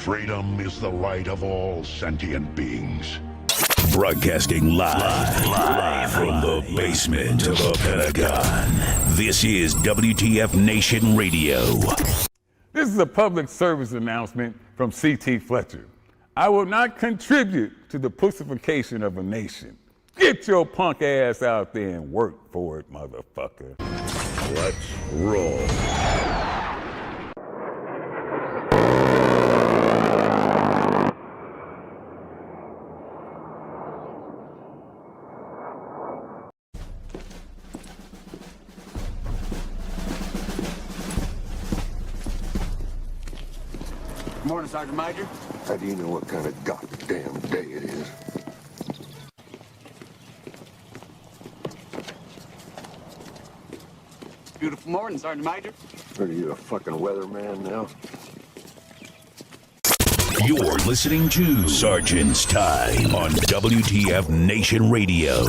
Freedom is the right of all sentient beings. Broadcasting live from the basement of the Pentagon. This is WTF Nation Radio. This is a public service announcement from C.T. Fletcher. I will not contribute to the pussification of a nation. Get your punk ass out there and work for it, motherfucker. Let's roll. Morning, Sergeant Major. How do you know what kind of goddamn day it is? Beautiful morning, Sergeant Major. Are you a fucking weatherman now? You're listening to Sergeant's Time on WTF Nation Radio.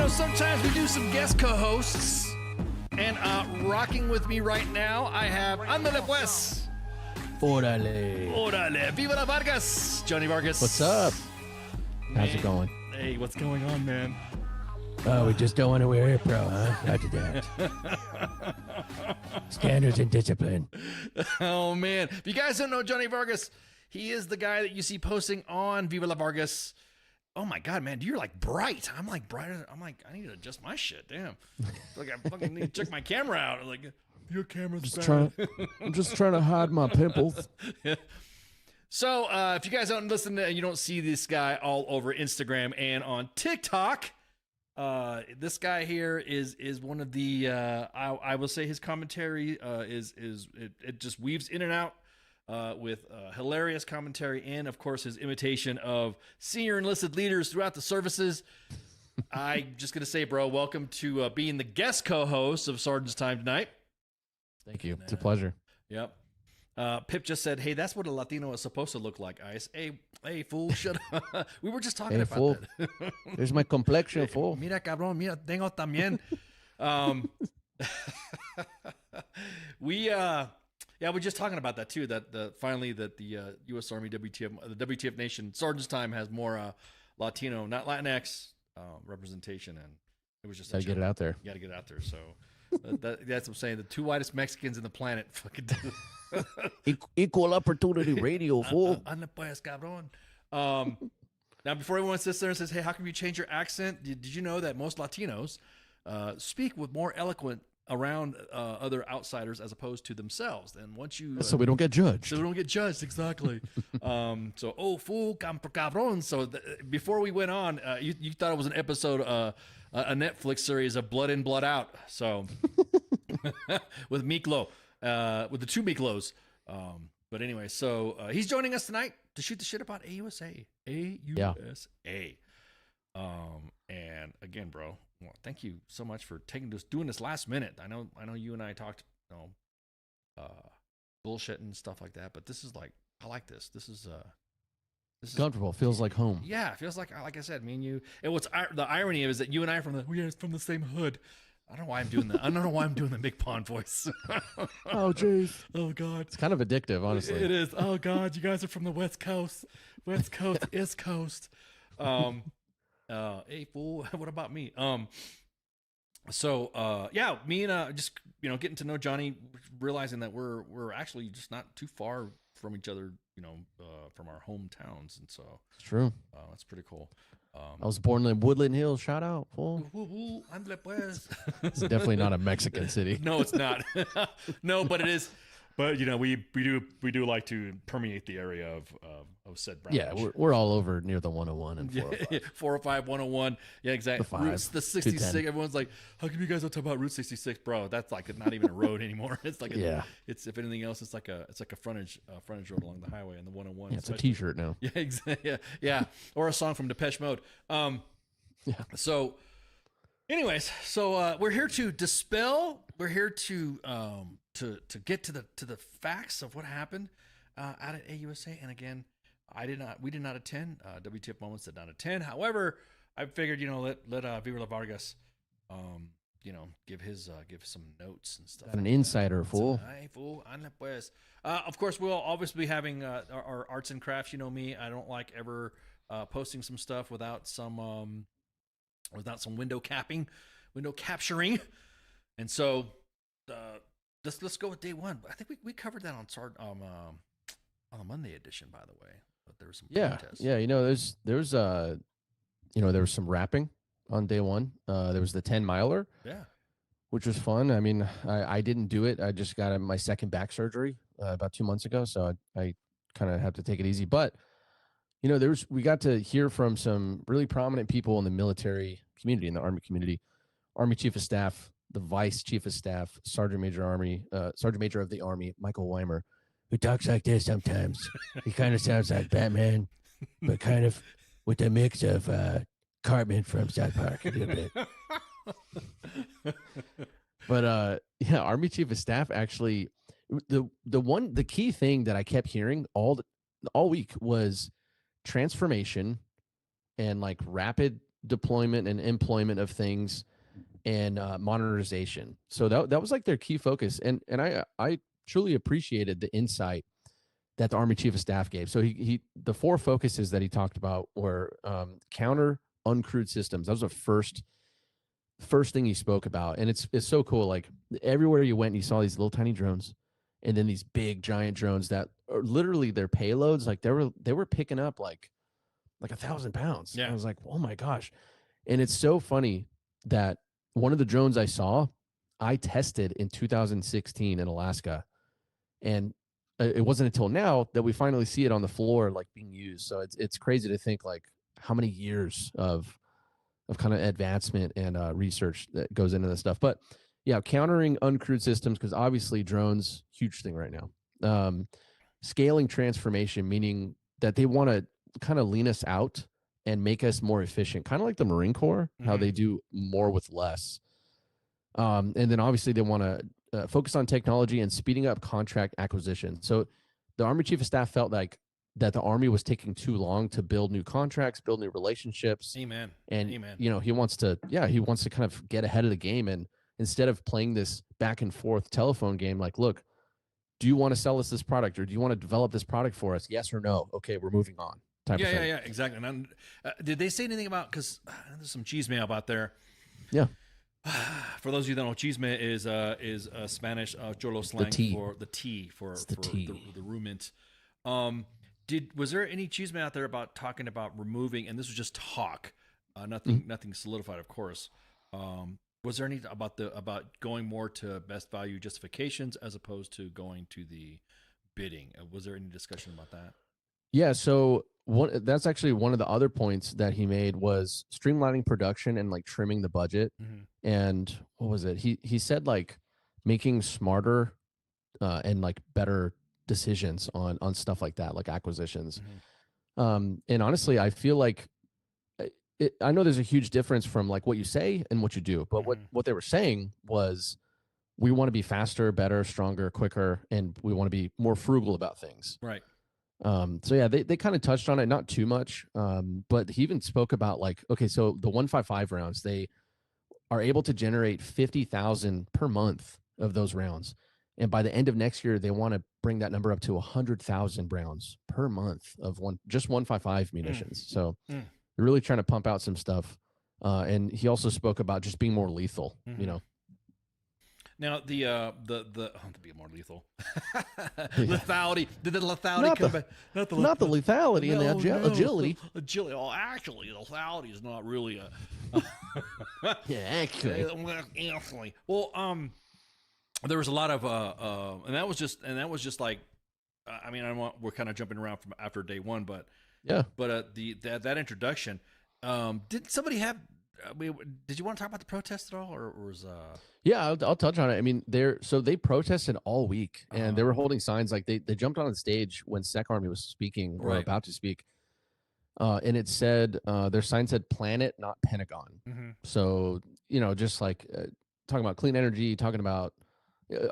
Sometimes we do some guest co-hosts, and rocking with me right now, I have Andale pues. Orale. Viva La Vargas. Johnny Vargas. What's up? How's it going? Hey, what's going on, man? Oh, we just don't want to wear it, bro, huh? Roger that. Standards and discipline. Oh, man. If you guys don't know Johnny Vargas, he is the guy that you see posting on Viva La Vargas. Oh my God, man, you're like bright. I'm like brighter. I'm like, I need to adjust my shit. Damn. Like I fucking need to check my camera out. I'm like, your camera's bad. I'm just trying to hide my pimples. Yeah. So if you guys don't listen to, and you don't see this guy all over Instagram and on TikTok, this guy here is one of the I will say his commentary it just weaves in and out. With hilarious commentary and, of course, his imitation of senior enlisted leaders throughout the services. I'm just going to say, bro, welcome to being the guest co-host of Sergeant's Time tonight. Thank you. It's a pleasure. Yep. Pip just said, hey, that's what a Latino is supposed to look like, Ice. Hey, fool, shut up. We were just talking about fool. that. There's my complexion, fool. Mira, cabrón, mira, tengo también. Yeah, we're just talking about that too. That finally that the U.S. Army the WTF Nation Sergeant's Time has more Latino, not Latinx representation, and it was just gotta get it out there. You gotta get it out there. So that's what I'm saying. The two whitest Mexicans in the planet fucking Equal opportunity radio, fool. Anda pues, cabrón. Now, before everyone sits there and says, "Hey, how come you change your accent?" Did you know that most Latinos speak with more eloquent around other outsiders as opposed to themselves? And once you so we don't get judged. So we don't get judged, exactly. So fool, cabrón. So before we went on, you thought it was an episode, a Netflix series of Blood In, Blood Out. So with Miklo, with the two Miklos. But anyway, so he's joining us tonight to shoot the shit about AUSA. AUSA. And again, bro, well, thank you so much for doing this last minute. I know you and I talked, bullshit and stuff like that, but this is like, I like this. This is comfortable. Feels like home. Yeah, it feels like I said, me and you. And what's the irony is that you and I are from the same hood. I don't know why I'm doing that. I don't know why I'm doing the Big Pond voice. Oh, jeez. Oh, God. It's kind of addictive, honestly. It is. Oh, God. You guys are from the West Coast. West Coast, East Coast. Hey, fool. What about me? Yeah, me and just getting to know Johnny, realizing that we're actually just not too far from each other, from our hometowns, and so it's true. That's pretty cool. I was born in Woodland Hills. Shout out, fool. It's definitely not a Mexican city. No, it's not. No, but it is. But we do like to permeate the area of said branch. Yeah, we're all over near the 101 and 405. 405, 101. Yeah, exactly. The 66. 210. Everyone's like, how come you guys don't talk about Route 66, bro? That's like not even a road anymore. It's like it's if anything else, it's like a frontage road along the highway and the 101. Yeah, it's a T-shirt now. Yeah, exactly. Yeah, or a song from Depeche Mode. Yeah. So, anyways, we're here to dispel. We're here to get to the facts of what happened out at AUSA. And again, We did not attend. WTF Moments did not attend. However, I figured, let Viva La Vargas, give some notes and stuff. Got an insider, fool. Hey, fool, anda pues. Of course, we'll obviously be having our arts and crafts. You know me, I don't like ever posting some stuff without some window capturing, and so let's go with day one. I think we covered that on the Monday edition, by the way. But there was some protests. Yeah. There was some rapping on day one. There was the 10 miler. Yeah. Which was fun. I mean, I didn't do it. I just got my second back surgery about 2 months ago, so I kind of have to take it easy. But we got to hear from some really prominent people in the military community, in the Army community. Army Chief of Staff, the Vice Chief of Staff, Sergeant Major of the Army, Michael Weimer, who talks like this sometimes. He kind of sounds like Batman, but kind of with a mix of Cartman from South Park a little bit. But Army Chief of Staff actually, the key thing that I kept hearing all week was transformation and like rapid deployment and employment of things and modernization. So that was like their key focus, and I truly appreciated the insight that the Army Chief of Staff gave. So the 4 focuses that he talked about were counter uncrewed systems. That was the first thing he spoke about, and it's so cool. Like everywhere you went, you saw these little tiny drones, and then these big giant drones that are literally their payloads. Like they were picking up like 1,000 pounds. Yeah. I was like, oh my gosh. And it's so funny that one of the drones I saw, I tested in 2016 in Alaska, and it wasn't until now that we finally see it on the floor, like being used. So it's crazy to think like how many years of kind of advancement and research that goes into this stuff. But yeah, countering uncrewed systems, because obviously drones, huge thing right now. Scaling transformation, meaning that they want to kind of lean us out and make us more efficient, kind of like the Marine Corps, how they do more with less. And then obviously they want to focus on technology and speeding up contract acquisition. So the Army Chief of Staff felt like that the Army was taking too long to build new contracts, build new relationships. Amen. And Amen. he wants to kind of get ahead of the game, and instead of playing this back and forth telephone game, like, look, do you want to sell us this product, or do you want to develop this product for us? Yes or no? Okay, we're moving on. Yeah, exactly. And did they say anything about, because there's some chisme out there. Yeah. For those of you that don't know, chisme is a Spanish Cholo slang for the tea, for the ruminant. Was there any chisme out there about talking about removing, and this was just talk, nothing solidified, of course. Was there any about going more to best value justifications as opposed to going to the bidding? Was there any discussion about that? Yeah, so that's actually one of the other points that he made was streamlining production and like trimming the budget. And what was it? He said like making smarter and like better decisions on stuff like that, like acquisitions. And honestly, I feel like I know there's a huge difference from like what you say and what you do, but what they were saying was we want to be faster, better, stronger, quicker, and we want to be more frugal about things. Right. So yeah, they kind of touched on it, not too much, but he even spoke about like, okay, so the 155 rounds, they are able to generate 50,000 per month of those rounds. And by the end of next year, they want to bring that number up to 100,000 rounds per month of 155 munitions. So they're really trying to pump out some stuff. And he also spoke about just being more lethal, Now the to be more lethal, lethality. Did the lethality come back? Not the lethality and the agility. Agility. Oh, actually, lethality is not really a. Yeah, actually. Well, there was a lot of and that was just like, I mean, we're kind of jumping around from after day one, but yeah, but that introduction, did somebody have? Did you want to talk about the protest at all, or was Yeah, I'll touch on it. I mean, they protested all week, and they were holding signs. Like they jumped on the stage when Sec Army was speaking or about to speak, and it said their sign said "Planet, not Pentagon." So just like talking about clean energy, talking about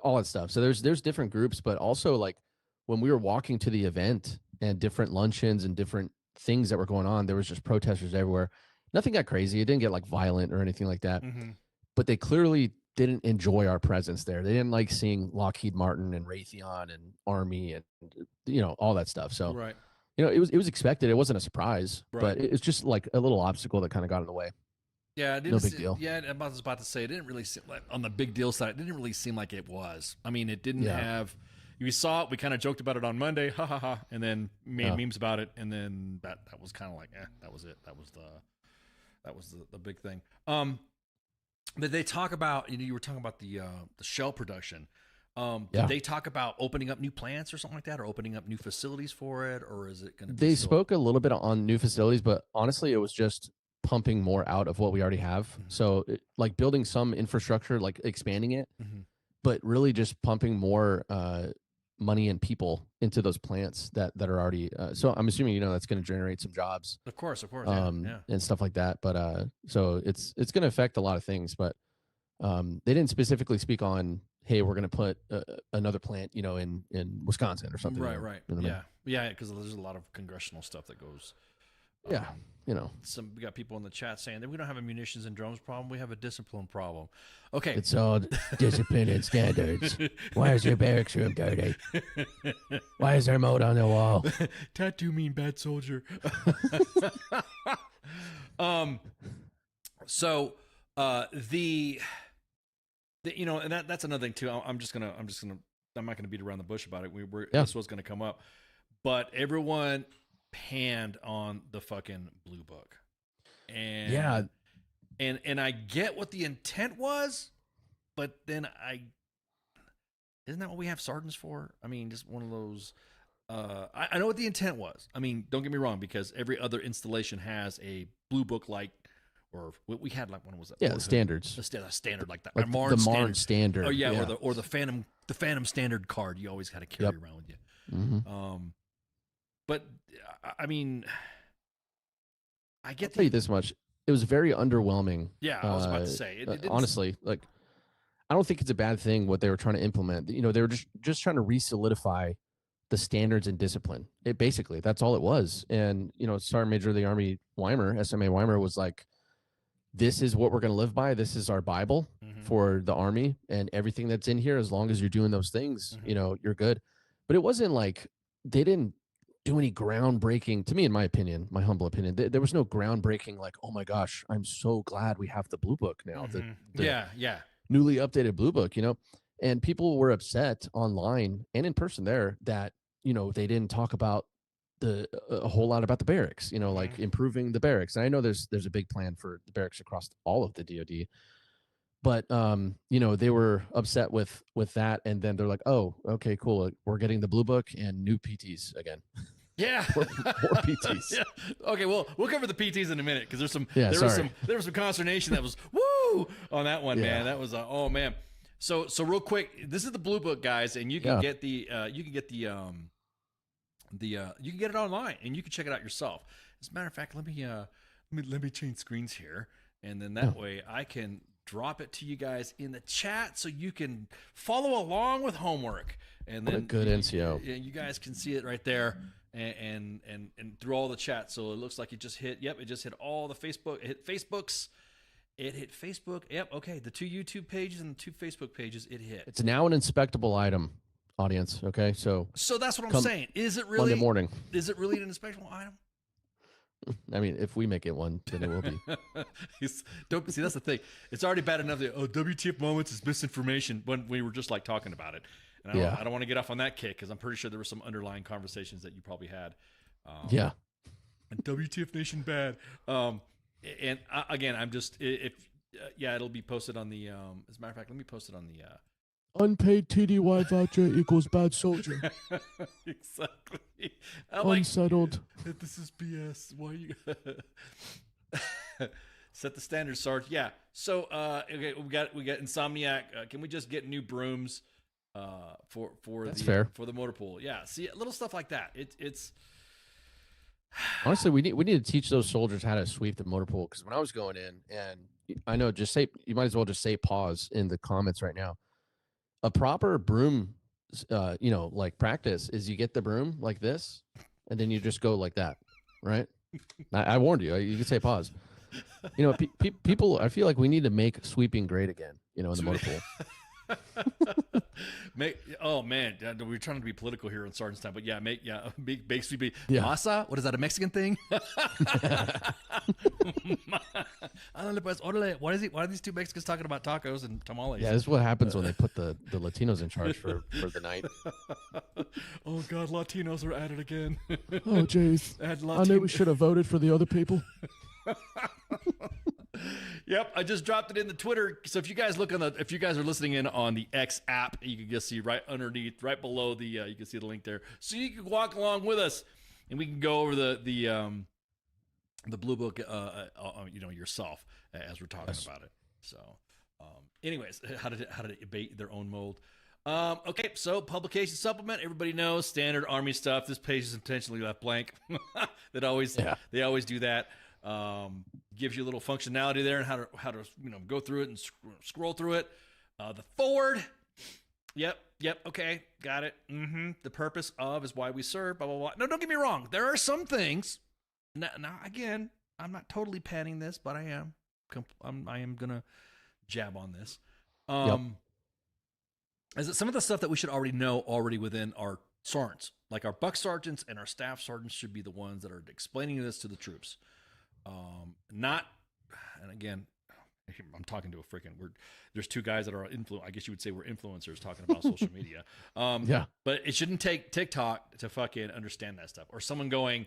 all that stuff. So there's different groups, but also like when we were walking to the event, and different luncheons and different things that were going on. There was just protesters everywhere. Nothing got crazy. It didn't get like violent or anything like that. But they clearly didn't enjoy our presence there. They didn't like seeing Lockheed Martin and Raytheon and Army and all that stuff. So Right. it was expected. It wasn't a surprise, Right. but it's just like a little obstacle that kind of got in the way. Yeah, no big deal. Yeah, I was about to say it didn't really seem like on the big deal side. It didn't really seem like it was. I mean, it didn't have. We saw it. We kind of joked about it on Monday, ha ha ha, and then made memes about it, and then that was kind of like, that was it. That was the big thing. But they talk about, you were talking about the shell production. Did they talk about opening up new plants or something like that, or opening up new facilities for it, or is it going to be? They spoke a little bit on new facilities, but honestly, it was just pumping more out of what we already have. So like building some infrastructure, like expanding it, but really just pumping more money and people into those plants that are already. So I'm assuming, that's going to generate some jobs. Of course. And stuff like that. But so it's going to affect a lot of things, but they didn't specifically speak on, hey, we're going to put another plant, in Wisconsin or something. Right. Yeah. Because there's a lot of congressional stuff that goes. Yeah. We got people in the chat saying that we don't have a munitions and drones problem. We have a discipline problem. Okay. It's all discipline and standards. Why is your barracks room dirty? Why is there mold on the wall? Tattoo mean bad soldier. So the and that's another thing too. I'm not gonna beat around the bush about it. This was gonna come up, but everyone panned on the fucking blue book, and and I get what the intent was, but then isn't that what we have sergeants for? I mean, just one of those. I know what the intent was. I mean, don't get me wrong, because every other installation has a blue book like, or we had like, when was that? Yeah, the standards. The standard like that. Like the Marne standard. Oh yeah, or the Phantom standard card you always got to carry around with you. But I mean, I get. I'll tell you this much: it was very underwhelming. Yeah, I was about to say. It honestly, like, I don't think it's a bad thing what they were trying to implement. They were just trying to re-solidify the standards and discipline. It basically, that's all it was. And Sergeant Major of the Army Weimer, SMA Weimer, was like, "This is what we're going to live by. This is our Bible for the Army, and everything that's in here. As long as you're doing those things, you're good." But it wasn't like they didn't do any groundbreaking, to me, in my opinion, my humble opinion. There was no groundbreaking like, oh my gosh, I'm so glad we have the blue book now. The newly updated blue book, and people were upset online and in person there that, they didn't talk about a whole lot about the barracks, like improving the barracks. And I know there's a big plan for the barracks across all of the DoD, but they were upset with that. And then they're like, oh, okay, cool. We're getting the blue book and new PTs again. Yeah, more PTs. Yeah. Okay, well, we'll cover the PTs in a minute, because there was some consternation that was woo on that one, man. That was oh man. So real quick, this is the blue book, guys, and you can get you can get it online, and you can check it out yourself. As a matter of fact, let me change screens here, and then that way I can drop it to you guys in the chat so you can follow along with homework. And then what a good NCO. You guys can see it right there. And through all the chat, so it looks like it just hit. Yep, it just hit all the Facebook. It hit Facebook's. It hit Facebook. Yep. Okay, the 2 YouTube pages and the 2 Facebook pages. It hit. It's now an inspectable item, audience. Okay, so that's what I'm saying. Is it really Monday morning? Is it really an inspectable item? I mean, if we make it one, then it will be. Don't see. That's the thing. It's already bad enough that WTF moments is misinformation when we were just like talking about it. And I don't want to get off on that kick, because I'm pretty sure there were some underlying conversations that you probably had. And WTF Nation bad. And again, I'm just it'll be posted on the. As a matter of fact, let me post it on the. Unpaid TDY voucher equals bad soldier. Exactly. Unsettled. This is BS. Why you set the standard, Sarge? Yeah. So okay, we got Insomniac. Can we just get new brooms? For the motor pool. Yeah. See, little stuff like that. It's honestly, we need to teach those soldiers how to sweep the motor pool. Because when I was going in, and I know, you might as well just say pause in the comments right now. A proper broom, like practice is you get the broom like this, and then you just go like that, right? I warned you. You could say pause. You know, people. I feel like we need to make sweeping great again. You know, in the motor pool. Oh man, we're trying to be political here on Sergeant's time, but yeah, make sweeping. Yeah. Masa? What is that? A Mexican thing? What is he? Why are these two Mexicans talking about tacos and tamales? Yeah, this is what happens when they put the Latinos in charge for the night. Oh God, Latinos are at it again. Oh jeez, I knew we should have voted for the other people. Yep, I just dropped it in the Twitter. So if you guys if you guys are listening in on the X app, you can just see right underneath, right below the, you can see the link there. So you can walk along with us, and we can go over the blue book, you know, yourself as we're talking about it. So, anyways, how did it abate their own mold? Okay, so publication supplement. Everybody knows standard Army stuff. This page is intentionally left blank. They always do that. Gives you a little functionality there and how to you know, go through it and scroll through it. The forward. Yep. Okay, got it. The purpose of is why we serve. Blah blah blah. No, don't get me wrong. There are some things. Now again, I'm not totally panning this, but I am gonna jab on this. Is it some of the stuff that we should already know within our sergeants, like our buck sergeants and our staff sergeants, should be the ones that are explaining this to the troops. And again, I'm talking to there's two guys that are I guess you would say we're influencers talking about social media. But it shouldn't take TikTok to fucking understand that stuff, or someone going,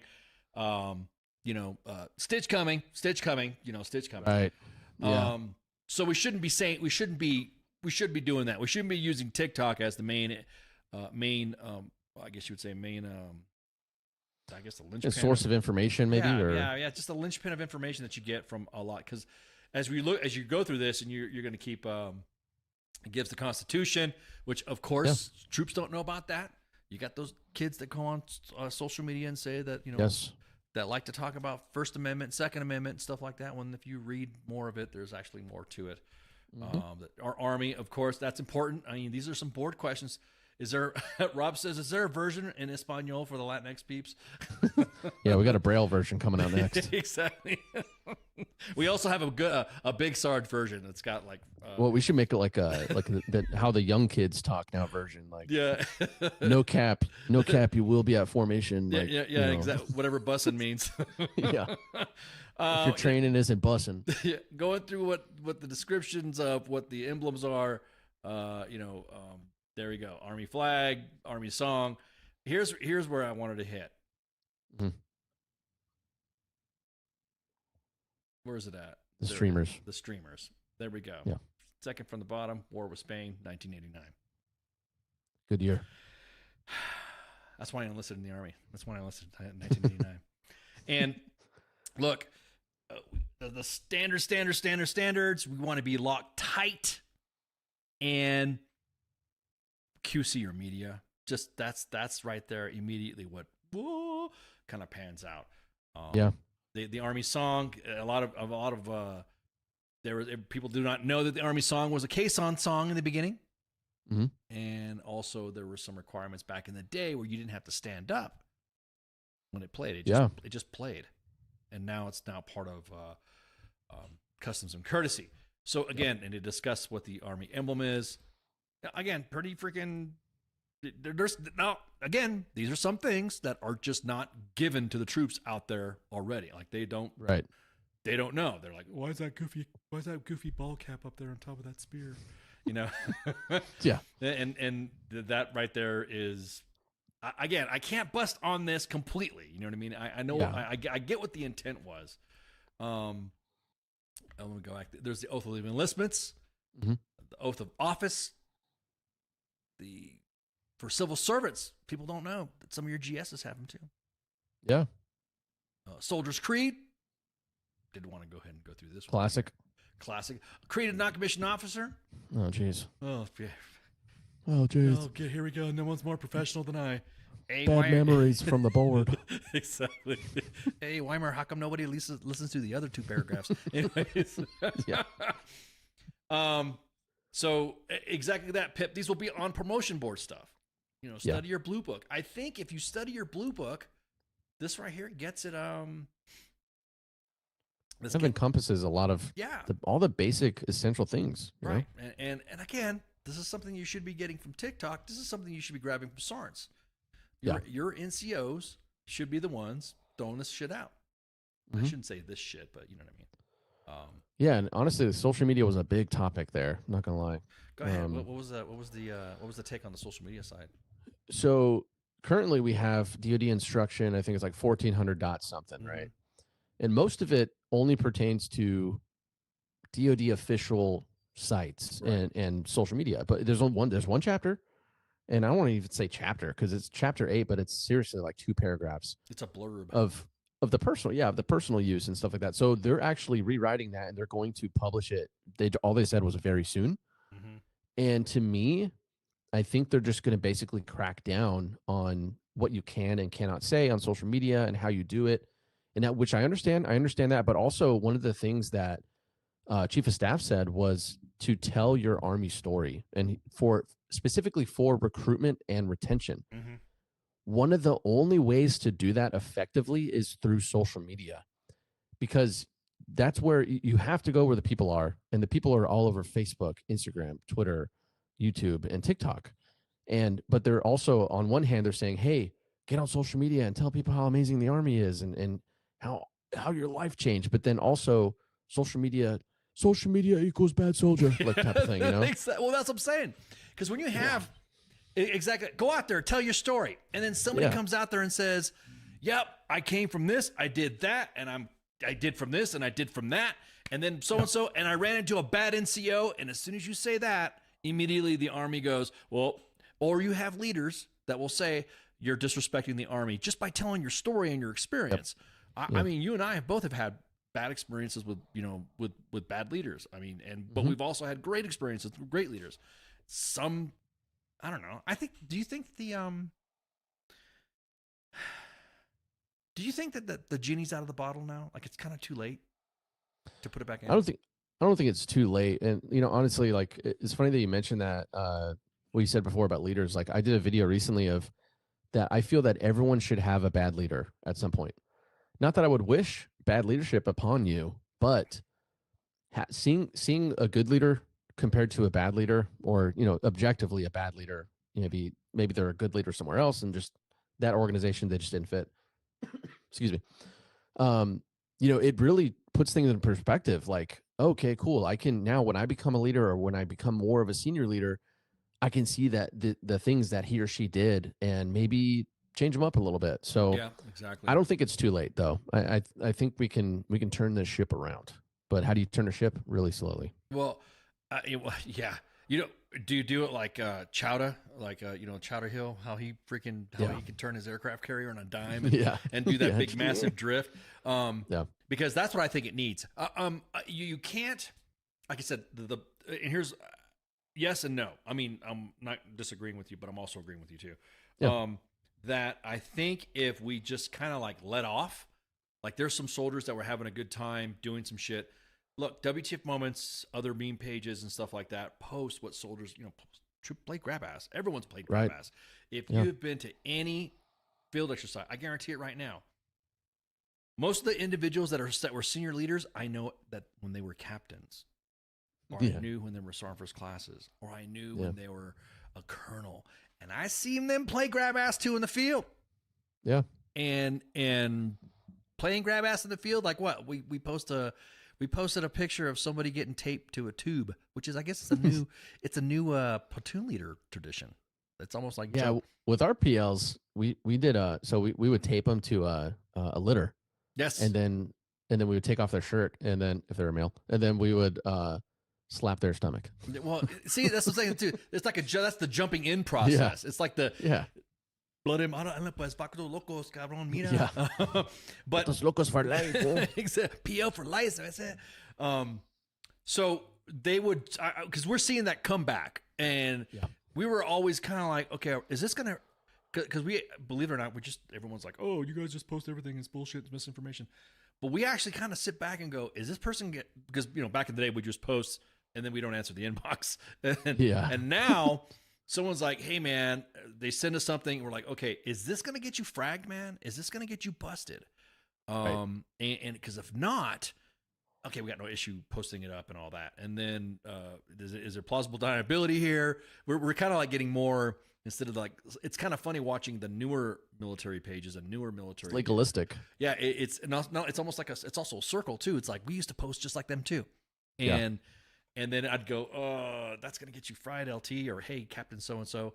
you know, stitch coming, you know, stitch coming. Right. Yeah. So we shouldn't be doing that. We shouldn't be using TikTok as the main, I guess you would say the linchpin. A source of information, maybe. Just a linchpin of information that you get from a lot. Because as you go through this, and you're going to keep, it gives the Constitution, which of course troops don't know about that. You got those kids that go on social media and say that, you know, that like to talk about First Amendment, Second Amendment, and stuff like that. When if you read more of it, there's actually more to it. Our Army, of course, that's important. I mean, these are some board questions. Rob says, is there a version in Espanol for the Latinx peeps? Yeah, we got a Braille version coming out next. Exactly. We also have a Big Sarge version that's got like. Well, we should make it like how the young kids talk now version. Like, no cap, you will be at formation. Like, exactly. Whatever bussin' means. Yeah. If your training isn't bussin'. Yeah, going through what the descriptions of what the emblems are, there we go. Army flag, Army song. Here's where I wanted to hit. Where is it at? The streamers. The streamers. There we go. Yeah. Second from the bottom, War with Spain, 1989. Good year. That's why I enlisted in the Army. That's why I enlisted in 1989. And look, the standards, we want to be locked tight and QC your media. Just that's right there immediately what kind of pans out. The Army song, a lot of people do not know that the Army song was a caisson song in the beginning. And also there were some requirements back in the day where you didn't have to stand up when it played. It just played. And now it's part of customs and courtesy. So again, and to discuss what the Army emblem is, again, pretty freaking. These are some things that are just not given to the troops out there already. Like they don't know. They're like, why is that goofy ball cap up there on top of that spear? You know? Yeah. And that right there is. Again, I can't bust on this completely. You know what I mean? I know. I get what the intent was. I'm gonna go back. There's the oath of enlistments, the oath of office. For civil servants, people don't know that some of your GSs have them too. Yeah. Soldier's Creed. Didn't want to go ahead and go through this Classic. Creed of non-commissioned officer. Oh, jeez. Oh, yeah. Oh, jeez. Oh, okay, here we go. No one's more professional than I. Hey, Bad memories from the board. Exactly. Hey, Weimer, how come nobody listens to the other two paragraphs? Anyways. Yeah. So exactly that, Pip. These will be on promotion board stuff. You know, study your blue book. I think if you study your blue book, this right here gets it. This encompasses a lot of all the basic essential things, you right? And again, this is something you should be getting from TikTok. This is something you should be grabbing from SARNs. Your NCOs should be the ones throwing this shit out. I shouldn't say this shit, but you know what I mean. Yeah, and honestly, social media was a big topic there. I'm not gonna lie. Go ahead. What was the take on the social media side? So currently we have DoD instruction. I think it's like 1400 dot something, right? And most of it only pertains to DoD official sites and social media. But there's one chapter, and I don't want to even say chapter because it's chapter 8, but it's seriously like 2 paragraphs. It's a blurb of the personal use and stuff like that. So they're actually rewriting that, and they're going to publish it. All they said was very soon. And to me, I think they're just going to basically crack down on what you can and cannot say on social media and how you do it. And that, which I understand that. But also one of the things that Chief of Staff said was to tell your Army story, and specifically for recruitment and retention. One of the only ways to do that effectively is through social media, because that's where you have to go where the people are, and the people are all over Facebook, Instagram, Twitter, YouTube, and TikTok. But they're also, on one hand, they're saying, hey, get on social media and tell people how amazing the Army is and how your life changed. But then also social media equals bad soldier, like type of thing, you know? Well, that's what I'm saying. Because when you have exactly, go out there, tell your story, and then somebody comes out there and says, yep, I came from this, I did that, and I did from this, and I did from that, and then so-and-so, and I ran into a bad NCO, and as soon as you say that, immediately the Army goes, well, or you have leaders that will say, you're disrespecting the Army just by telling your story and your experience. I mean, you and I both have had bad experiences with bad leaders. I mean, but we've also had great experiences with great leaders. I don't know. Do you think that the genie's out of the bottle now? Like, it's kind of too late to put it back in? I don't think it's too late. And, honestly, like, it's funny that you mentioned that, what you said before about leaders. Like, I did a video recently of that. I feel that everyone should have a bad leader at some point. Not that I would wish bad leadership upon you, but seeing a good leader compared to a bad leader, or, objectively a bad leader, maybe they're a good leader somewhere else, and just that organization, they just didn't fit. Excuse me. It really puts things in perspective. Like, okay, cool. I can now, when I become a leader, or when I become more of a senior leader, I can see that the things that he or she did and maybe change them up a little bit. So yeah, exactly. I don't think it's too late, though. I think we can turn this ship around. But how do you turn a ship? Really slowly. Well, yeah. Do you do it like Chowder, like Chowder Hill, how he can turn his aircraft carrier on a dime and do that big massive drift? Because that's what I think it needs. You can't, like I said, and here's yes and no. I mean, I'm not disagreeing with you, but I'm also agreeing with you too. Yeah. That I think if we just kind of like let off, like there's some soldiers that were having a good time doing some shit. Look, WTF moments, other meme pages and stuff like that, post what soldiers, play grab ass. Everyone's played grab ass. If you have been to any field exercise, I guarantee it right now. Most of the individuals that were senior leaders, I know that when they were captains, or I knew when they were sergeant first classes, or I knew when they were a colonel, and I seen them play grab ass too in the field. Yeah, and playing grab ass in the field, like what we posted a picture of somebody getting taped to a tube, which is, I guess, it's a new platoon leader tradition. It's almost like with our PLs, we did we would tape them to a litter. Yes, and then we would take off their shirt, and then if they're a male, and then we would slap their stomach. Well, see, that's what I'm saying too. It's like that's the jumping in process. It's like the blood in, pues vatos locos, cabrón, mira. Yeah. But Vatos locos for life. PL for life. So they would, because we're seeing that come back, and we were always kind of like, okay, is this gonna? Because we, believe it or not, everyone's like, oh, you guys just post everything, it's bullshit, it's misinformation. But we actually kind of sit back and go, is this person because back in the day we just post and then we don't answer the inbox, and now someone's like, hey man, they send us something. We're like, okay, is this going to get you fragged, man? Is this going to get you busted? And because if not, okay, we got no issue posting it up and all that. And then is there plausible deniability here? We're kind of like getting more, instead of like, it's kind of funny watching the newer military pages and newer military. It's legalistic. Yeah, it's almost like it's also a circle too. It's like we used to post just like them too. And then I'd go, that's going to get you fried, LT, or hey, Captain so-and-so.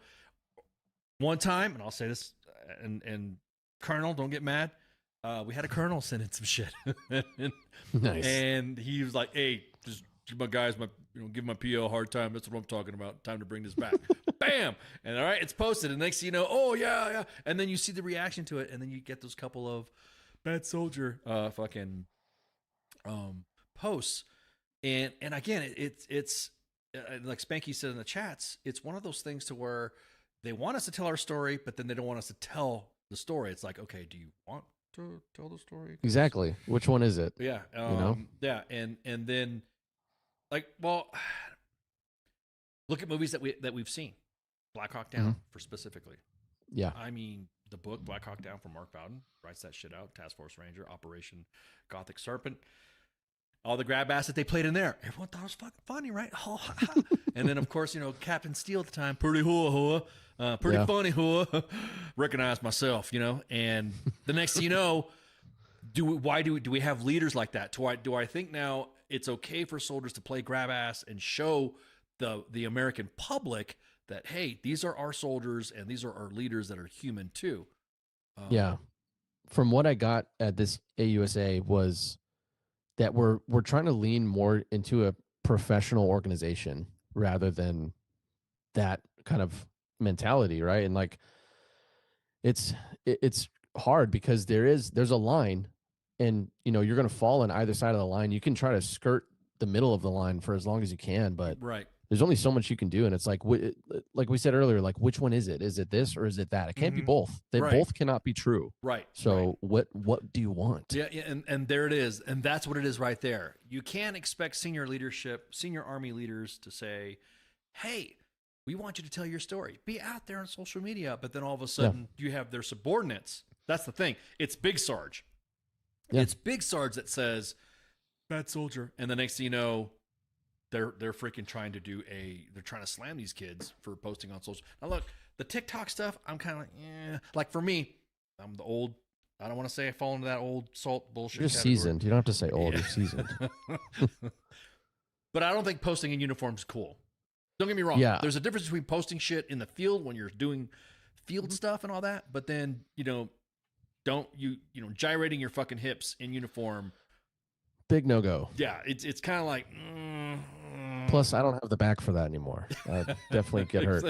One time, and I'll say this, and Colonel, don't get mad. We had a colonel send in some shit. Nice. And he was like, hey, just give my guys, give my PO a hard time. That's what I'm talking about. Time to bring this back. Bam. And all right, it's posted. And next thing you know, oh, yeah. And then you see the reaction to it. And then you get those couple of bad soldier fucking posts. And again, it's like Spanky said in the chats, it's one of those things to where they want us to tell our story, but then they don't want us to tell the story. It's like, okay, do you want to tell the story? Exactly. Which one is it? Yeah. Yeah. And then like, well, look at movies that we've seen. Black Hawk Down for specifically. Yeah. I mean, the book Black Hawk Down from Mark Bowden writes that shit out. Task Force Ranger, Operation Gothic Serpent. All the grab ass that they played in there. Everyone thought it was fucking funny, right? Oh, and then, of course, Captain Steele at the time, pretty pretty funny hua. Recognize myself, And the next thing you know, do we have leaders like that? Do I think now it's okay for soldiers to play grab ass and show the American public that, hey, these are our soldiers and these are our leaders that are human too? Yeah. From what I got at this AUSA was that we're trying to lean more into a professional organization rather than that kind of mentality, right? And like it's hard because there's a line, and you're going to fall on either side of the line. You can try to skirt the middle of the line for as long as you can, but right. There's only so much you can do, and it's like we said earlier, like which one is it? Is it this or is it that? It can't be both. They both cannot be true. Right. So what do you want? Yeah, and there it is, and that's what it is right there. You can't expect senior Army leaders to say, "Hey, we want you to tell your story. Be out there on social media." But then all of a sudden, you have their subordinates. That's the thing. It's Big Sarge. Yeah. It's Big Sarge that says, "Bad soldier," and the next thing you know, they're freaking trying to slam these kids for posting on social. Now look, the TikTok stuff, I'm kind of like, yeah. Like for me, I'm the old. I don't want to say I fall into that old salt bullshit. You're category. Seasoned. You don't have to say old. You're seasoned. But I don't think posting in uniform is cool. Don't get me wrong. Yeah. There's a difference between posting shit in the field when you're doing field stuff and all that, but then don't gyrating your fucking hips in uniform. Big no go. Yeah, it's kind of like. Plus, I don't have the back for that anymore. I definitely get hurt.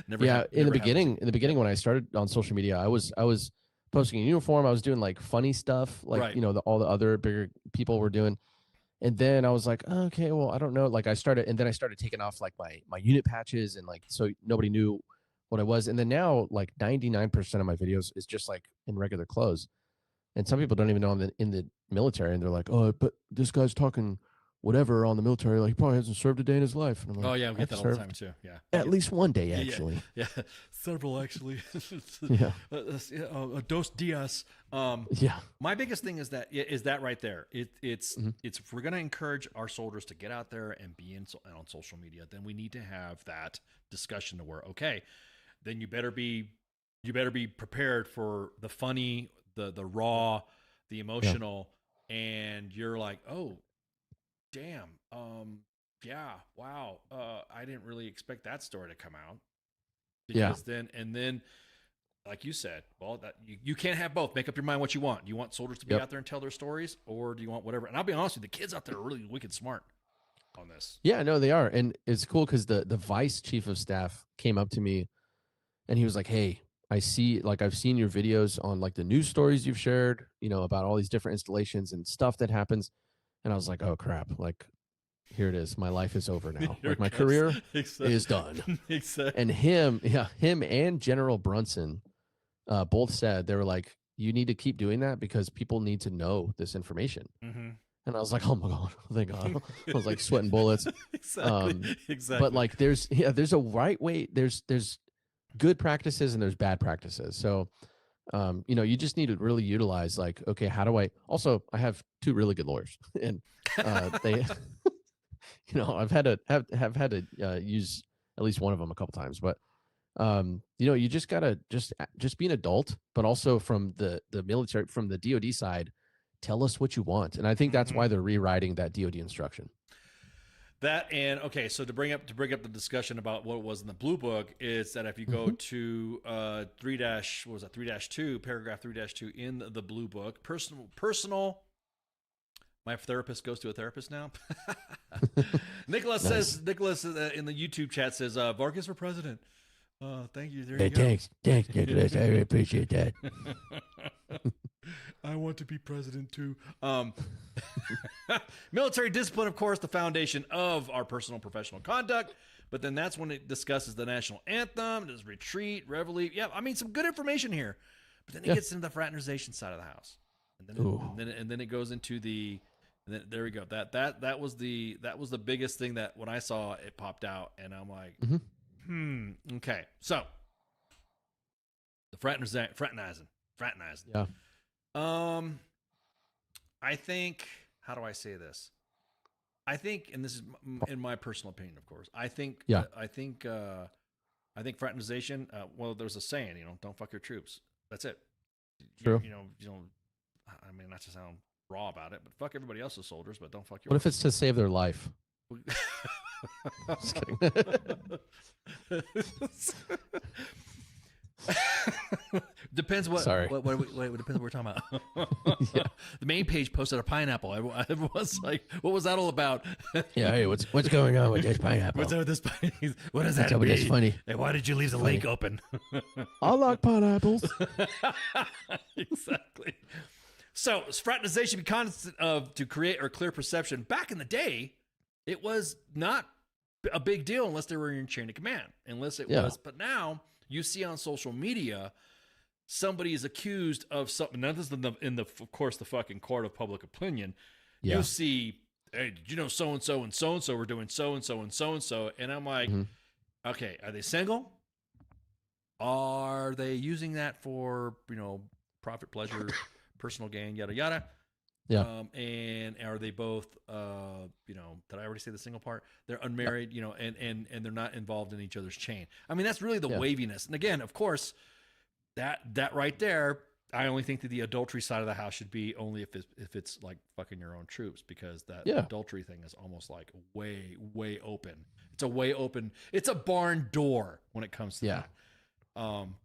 In the beginning when I started on social media, I was posting in uniform. I was doing like funny stuff, like all the other bigger people were doing. And then I was like, okay, well, I don't know. Like I started taking off like my unit patches and like so nobody knew what I was. And then now like 99% of my videos is just like in regular clothes. And some people don't even know I'm in the military, and they're like, oh, but this guy's talking whatever on the military, like he probably hasn't served a day in his life. And I'm like, oh yeah, we get that all the time too. Yeah, at least one day actually. Yeah. Several actually. Yeah, dos dias. Yeah. My biggest thing is that right there. It's if we're gonna encourage our soldiers to get out there and be on social media, then we need to have that discussion to where then you better be prepared for the funny, the raw, the emotional, and you're like, oh. Damn. Yeah. Wow. I didn't really expect that story to come out. Because then, like you said, well, that you can't have both. Make up your mind what you want. Do you want soldiers to be out there and tell their stories, or do you want whatever? And I'll be honest with you, the kids out there are really wicked smart on this. Yeah, no, they are, and it's cool because the vice chief of staff came up to me, and he was like, "Hey, I've seen your videos on like the news stories you've shared, about all these different installations and stuff that happens." And I was like, oh crap, like here it is. My life is over now. Like my career is done. Exactly. And him and General Brunson both said, they were like, you need to keep doing that because people need to know this information. Mm-hmm. And I was like, oh my God, thank God. I was like sweating bullets. Exactly. But like there's a right way, there's good practices and there's bad practices. So you just need to really utilize like, okay, how do I have two really good lawyers and they I've had to have had to use at least one of them a couple times, but you just gotta just be an adult, but also from the military, from the DoD side, tell us what you want. And I think that's why they're rewriting that DoD instruction. That and okay, so to bring up the discussion about what it was in the blue book is that if you go to 3-2, paragraph 3-2 in the blue book, personal. My therapist goes to a therapist now. Nicholas says in the YouTube chat says Vargas for president. Thank you. There you go. Thanks, Nicholas. I really appreciate that. I want to be president too. Military discipline, of course, the foundation of our personal and professional conduct. But then that's when it discusses the national anthem, there's retreat, reveille. Yeah, I mean, some good information here. But then it gets into the fraternization side of the house, and then it goes into the. And then, there we go. That was the biggest thing that when I saw it popped out, and I'm like, okay. So the fraternizing. Yeah. I think, how do I say this? I think, and this is in my personal opinion, of course. I think fraternization. Well, there's a saying, don't fuck your troops. That's it. True. I mean, not to sound raw about it, but fuck everybody else's soldiers, but don't fuck your. What if it's to save their life? Just kidding. Depends what. Sorry. What depends what we're talking about. The main page posted a pineapple. Everyone's like, "What was that all about?" Yeah, hey, what's going on with this pineapple? What's up with this pineapple? What does that What's up with mean? this funny? Hey, why did you leave the lake open? I like pineapples. Exactly. So, fraternization be constant of to create or clear perception. Back in the day, it was not a big deal unless they were in chain of command. Unless it was, but now you see on social media, somebody is accused of something. Now this is of course, the fucking court of public opinion. Yeah. You see, hey, did you know so and so were doing so and so and so and so, and I'm like, okay, are they single? Are they using that for profit, pleasure? Personal gain, yada yada. Yeah. And are they both did I already say the single part? They're unmarried, and they're not involved in each other's chain. I mean, that's really the waviness. And again, of course, that right there, I only think that the adultery side of the house should be only if it's like fucking your own troops, because that adultery thing is almost like way open. It's a barn door when it comes to that.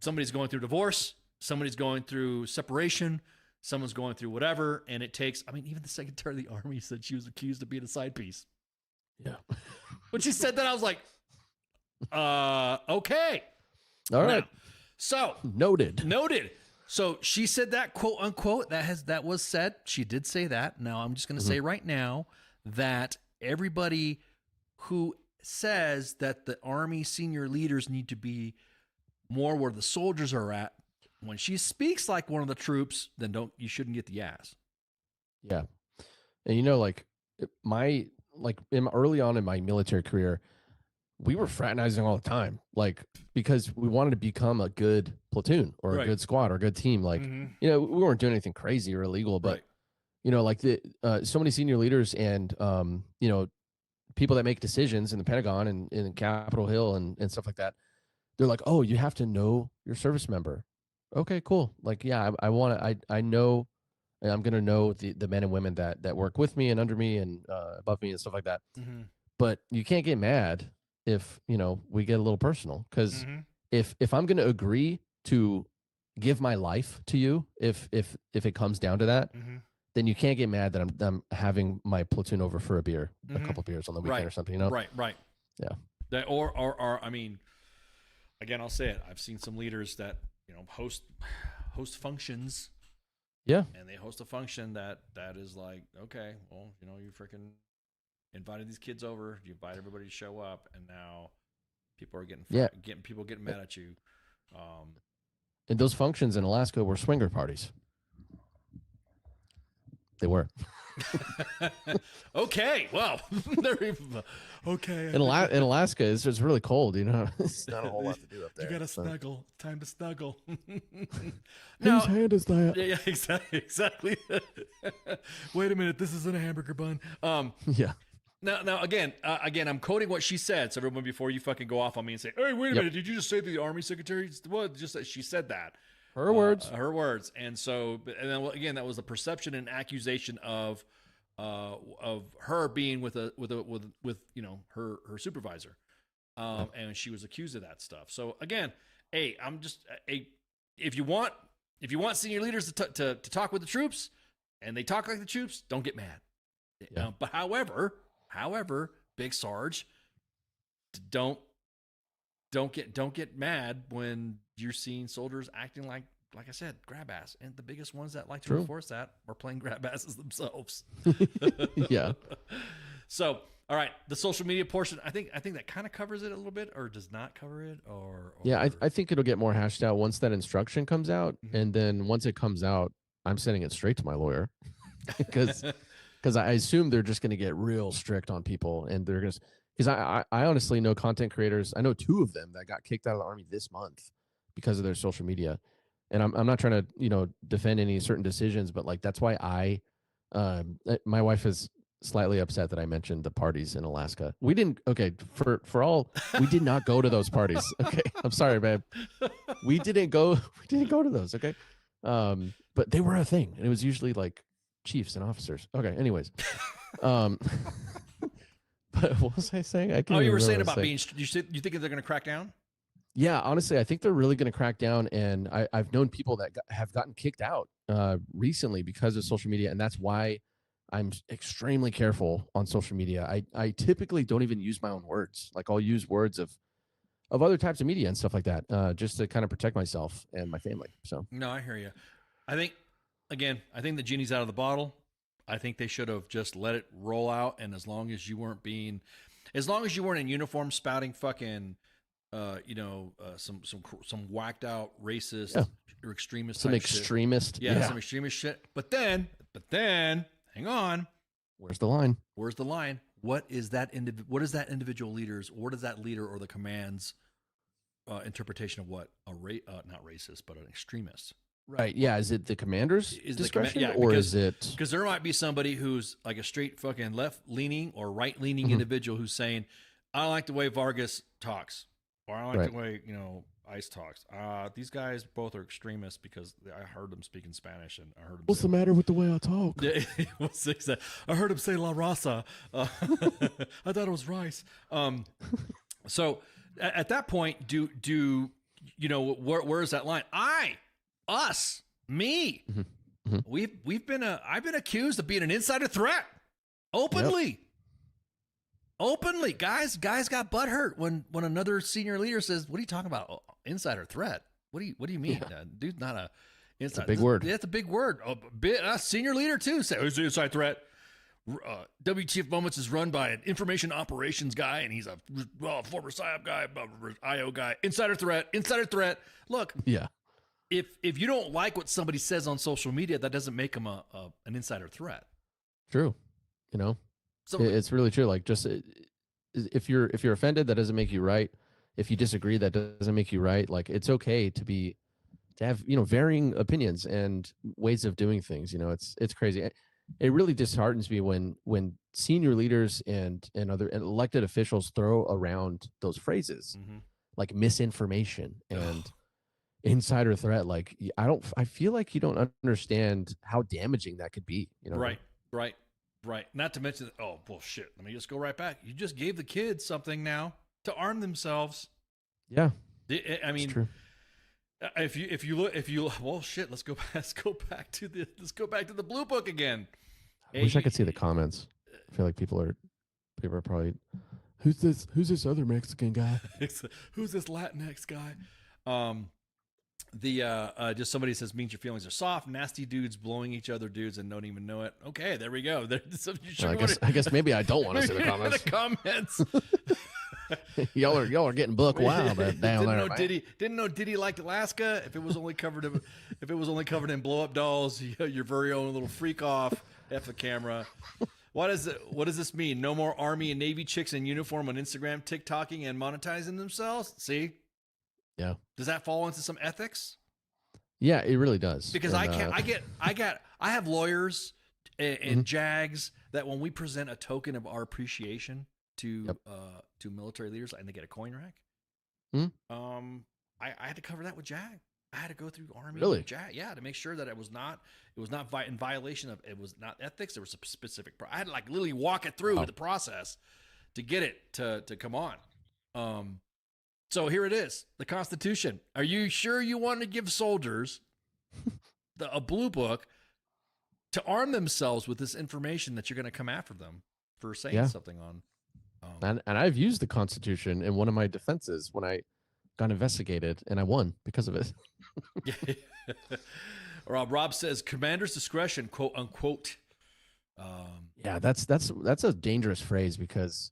Somebody's going through divorce, somebody's going through separation, someone's going through whatever, and it takes, I mean, even the Secretary of the Army said she was accused of being a side piece. Yeah. When she said that, I was like, okay. All right. Now, so Noted. So she said that, quote unquote, that was said. She did say that. Now I'm just going to say right now that everybody who says that the Army senior leaders need to be more where the soldiers are at, when she speaks like one of the troops, then you shouldn't get the ass. Yeah. And early on in my military career, we were fraternizing all the time, like, because we wanted to become a good platoon or a good squad or a good team. Like, we weren't doing anything crazy or illegal, but like so many senior leaders and, people that make decisions in the Pentagon and in Capitol Hill and stuff like that, they're like, oh, you have to know your service member. Okay, cool. Like, yeah, I know, and I'm going to know the men and women that work with me and under me and above me and stuff like that. But you can't get mad if, we get a little personal, because if I'm going to agree to give my life to you, if it comes down to that, then you can't get mad that I'm having my platoon over for a beer, a couple beers on the weekend or something, Right. Yeah. That, or I mean, again, I'll say it. I've seen some leaders that, host functions. Yeah. And they host a function that is like, okay, well, you freaking invited these kids over, you invite everybody to show up, and now people are getting mad at you. And those functions in Alaska were swinger parties. They were. Okay, well, okay. In Alaska, it's just really cold. You know, it's not a whole lot to do up there. You gotta so. snuggle. Time to snuggle. Whose hand is that? Yeah, exactly. Wait a minute, this isn't a hamburger bun. Yeah. Now, again, I'm quoting what she said. So everyone, before you fucking go off on me and say, "Hey, wait a minute, did you just say the Army Secretary?" Well, just that she said that. Her words. Her words. And so, and then again, that was the perception and accusation of her being with you know, her supervisor, and she was accused of that stuff. So again, hey, I'm just if you want senior leaders to talk with the troops, and they talk like the troops, don't get mad. Yeah. But however, Big Sarge, don't get mad when you're seeing soldiers acting like I said, grab ass. And the biggest ones that like to enforce that are playing grab asses themselves. Yeah. So, all right, the social media portion, I think that kind of covers it a little bit, or does not cover it, or yeah, I think it'll get more hashed out once that instruction comes out, and then once it comes out, I'm sending it straight to my lawyer because I assume they're just going to get real strict on people, and they're going to. Because I honestly know content creators. I know 2 of them that got kicked out of the Army this month because of their social media. And I'm not trying to, defend any certain decisions, but like, that's why my wife is slightly upset that I mentioned the parties in Alaska. We didn't, we did not go to those parties. Okay. I'm sorry, babe. We didn't go to those. Okay. But they were a thing, and it was usually like chiefs and officers. Okay. Anyways. But what was I saying? You were saying about being. You think they're going to crack down? Yeah, honestly, I think they're really going to crack down, and I've known people that have gotten kicked out recently because of social media, and that's why I'm extremely careful on social media. I typically don't even use my own words. Like, I'll use words of other types of media and stuff like that, just to kind of protect myself and my family. So no, I hear you. I think the genie's out of the bottle. I think they should have just let it roll out, and as long as you weren't in uniform spouting fucking, some whacked out racist or extremist, some extremist, shit. Some extremist shit. But then, hang on, where's the line? What is that individual leader's? What is that leader or the command's interpretation of what not racist, but an extremist? Right. Yeah. Is it the commander's discretion, or is it? Because there might be somebody who's like a straight fucking left-leaning or right-leaning individual who's saying, "I don't like the way Vargas talks, or I don't like the way ICE talks. These guys both are extremists because I heard them speaking Spanish, and I heard them. What's the matter with the way I talk? Yeah, I heard him say La Raza. I thought it was rice. So at that point, do where is that line? Me. I've been accused of being an insider threat openly. Openly, guys got butthurt when another senior leader says, "What are you talking about? Oh, insider threat? What do you mean? Dude's not a insider. It's a big word. That's a big word. Senior leader too say it's an inside threat. WTF Moments is run by an information operations guy, and he's a former PSYOP guy, IO guy. Insider threat. Look, yeah. If you don't like what somebody says on social media, that doesn't make them an insider threat. True. So it's really true. Like, just if you're offended, that doesn't make you right. If you disagree, that doesn't make you right. Like, it's okay to have varying opinions and ways of doing things. It's crazy. It really disheartens me when senior leaders and other elected officials throw around those phrases like misinformation and insider threat. Like, I feel like you don't understand how damaging that could be. Right. Not to mention, bullshit. Let me just go right back. You just gave the kids something now to arm themselves. Yeah. I mean, true. If you look, shit. Let's go back to the blue book again. I wish I could see the comments. I feel like people are probably, who's this other Mexican guy? Who's this Latinx guy? Just somebody says means your feelings are soft, nasty dudes blowing each other dudes and don't even know it. Okay, there we go. I guess maybe I don't want to see the comments. The comments. y'all are getting buck wild down there. Didn't know Diddy liked Alaska. If it was only covered in blow up dolls, your very own little freak off. F the camera. What does this mean? No more Army and Navy chicks in uniform on Instagram, TikToking, and monetizing themselves? See? Yeah. Does that fall into some ethics? Yeah, it really does. Because And, I have lawyers and JAGs that when we present a token of our appreciation to military leaders and they get a coin rack, I had to cover that with JAG. I had to go through Army and JAG, to make sure that it was not in violation of, it was not ethics. There was a specific, I had to like literally walk it through the process to get it to come on. So here it is, the Constitution. Are you sure you want to give soldiers a blue book to arm themselves with this information that you're going to come after them for saying something on? And I've used the Constitution in one of my defenses when I got investigated, and I won because of it. Rob says, "Commander's discretion," quote unquote. Yeah, that's a dangerous phrase because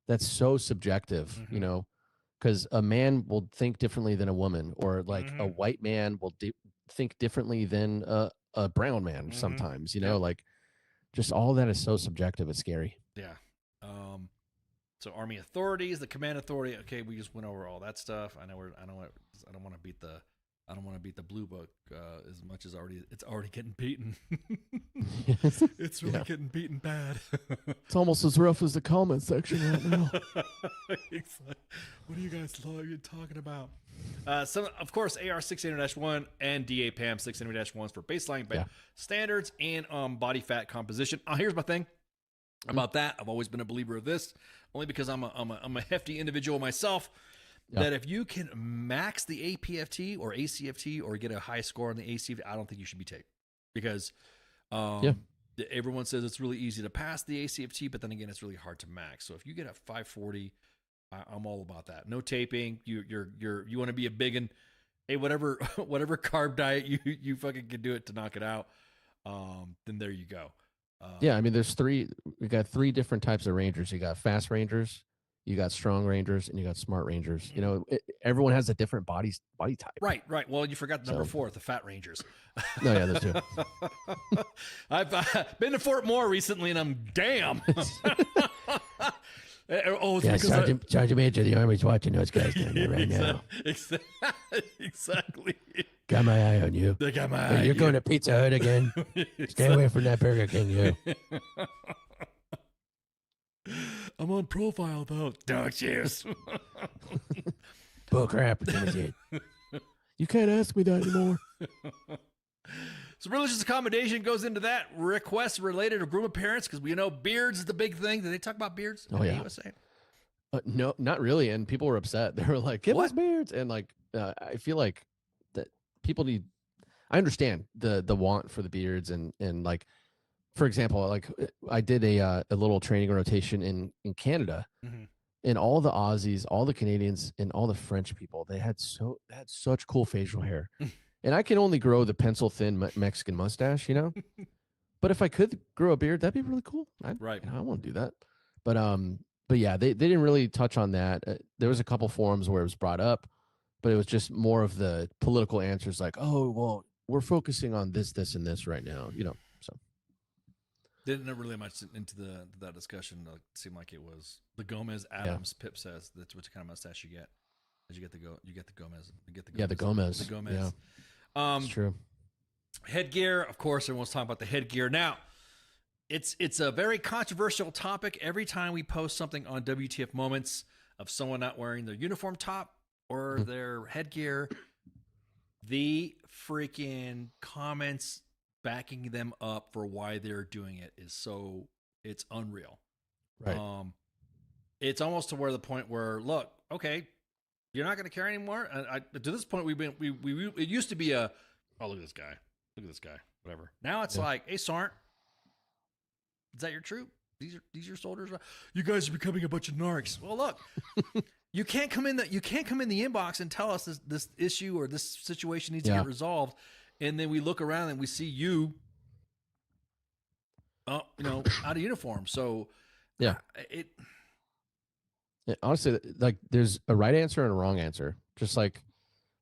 that's so subjective, you know, because a man will think differently than a woman, or like a white man will think differently than a brown man sometimes, you know, like just all that is so subjective. It's scary. Yeah. So Army authorities, the command authority. Okay, we just went over all that stuff. I don't want to beat the blue book as much as it's already getting beaten. It's really getting beaten bad. It's almost as rough as the comment section right now. What are you guys talking about? Some, of course, AR 600-1 and DA PAM 600-1s for baseline standards and body fat composition. Here's my thing about that. I've always been a believer of this, only because I'm a hefty individual myself. That if you can max the APFT or ACFT or get a high score on the ACFT, I don't think you should be taped, because everyone says it's really easy to pass the ACFT, but then again, it's really hard to max. So if you get a 540, I'm all about that. No taping. You want to be a big and whatever carb diet you fucking can do it to knock it out. Then there you go. I mean, we got three different types of Rangers. You got fast Rangers, you got strong Rangers, and you got smart Rangers. You know, everyone has a different body type. Right. Well, you forgot number 4, the fat Rangers. No, yeah, those two. I've been to Fort Moore recently, and I'm damn. Sergeant Major, the Army's watching those guys down there right now. Exactly. Got my eye on you. They got my eye. You're going to Pizza Hut again? Stay away from that Burger King, you. I'm on profile, though. Don't you? Bull crap, Timothy. You can't ask me that anymore. So religious accommodation goes into that. Requests related to groom appearance, because we know beards is the big thing. Did they talk about beards? Oh, yeah. USA? No, not really. And people were upset. They were like, give us beards. And like, I feel like that people need, I understand the want for the beards and like, for example, like I did a little training rotation in Canada, and all the Aussies, all the Canadians, and all the French people, they had such cool facial hair. And I can only grow the pencil thin Mexican mustache, you know. But if I could grow a beard, that'd be really cool. I want to do that. But yeah, they didn't really touch on that. There was a couple forums where it was brought up, but it was just more of the political answers, like, oh, well, we're focusing on this, and this right now, you know. So didn't really much into that discussion. It seemed like it was the Gomez Adams. Pip says that's what kind of mustache you get. You get the Gomez. The Gomez. The Gomez. Yeah. It's true. Headgear, of course, everyone's talking about the headgear. Now, it's a very controversial topic. Every time we post something on WTF Moments of someone not wearing their uniform top or their headgear, the freaking comments backing them up for why they're doing it it's unreal. Right. It's almost to where the point where, look, okay, you're not going to care anymore. To this point, it used to be look at this guy, whatever. Now it's like, hey, Sarnt, is that your troop? These are your soldiers. You guys are becoming a bunch of narcs. Well, look, you can't come in the inbox and tell us this issue or this situation needs to get resolved, and then we look around and we see you, out of uniform. So yeah, honestly, like there's a right answer and a wrong answer. Just like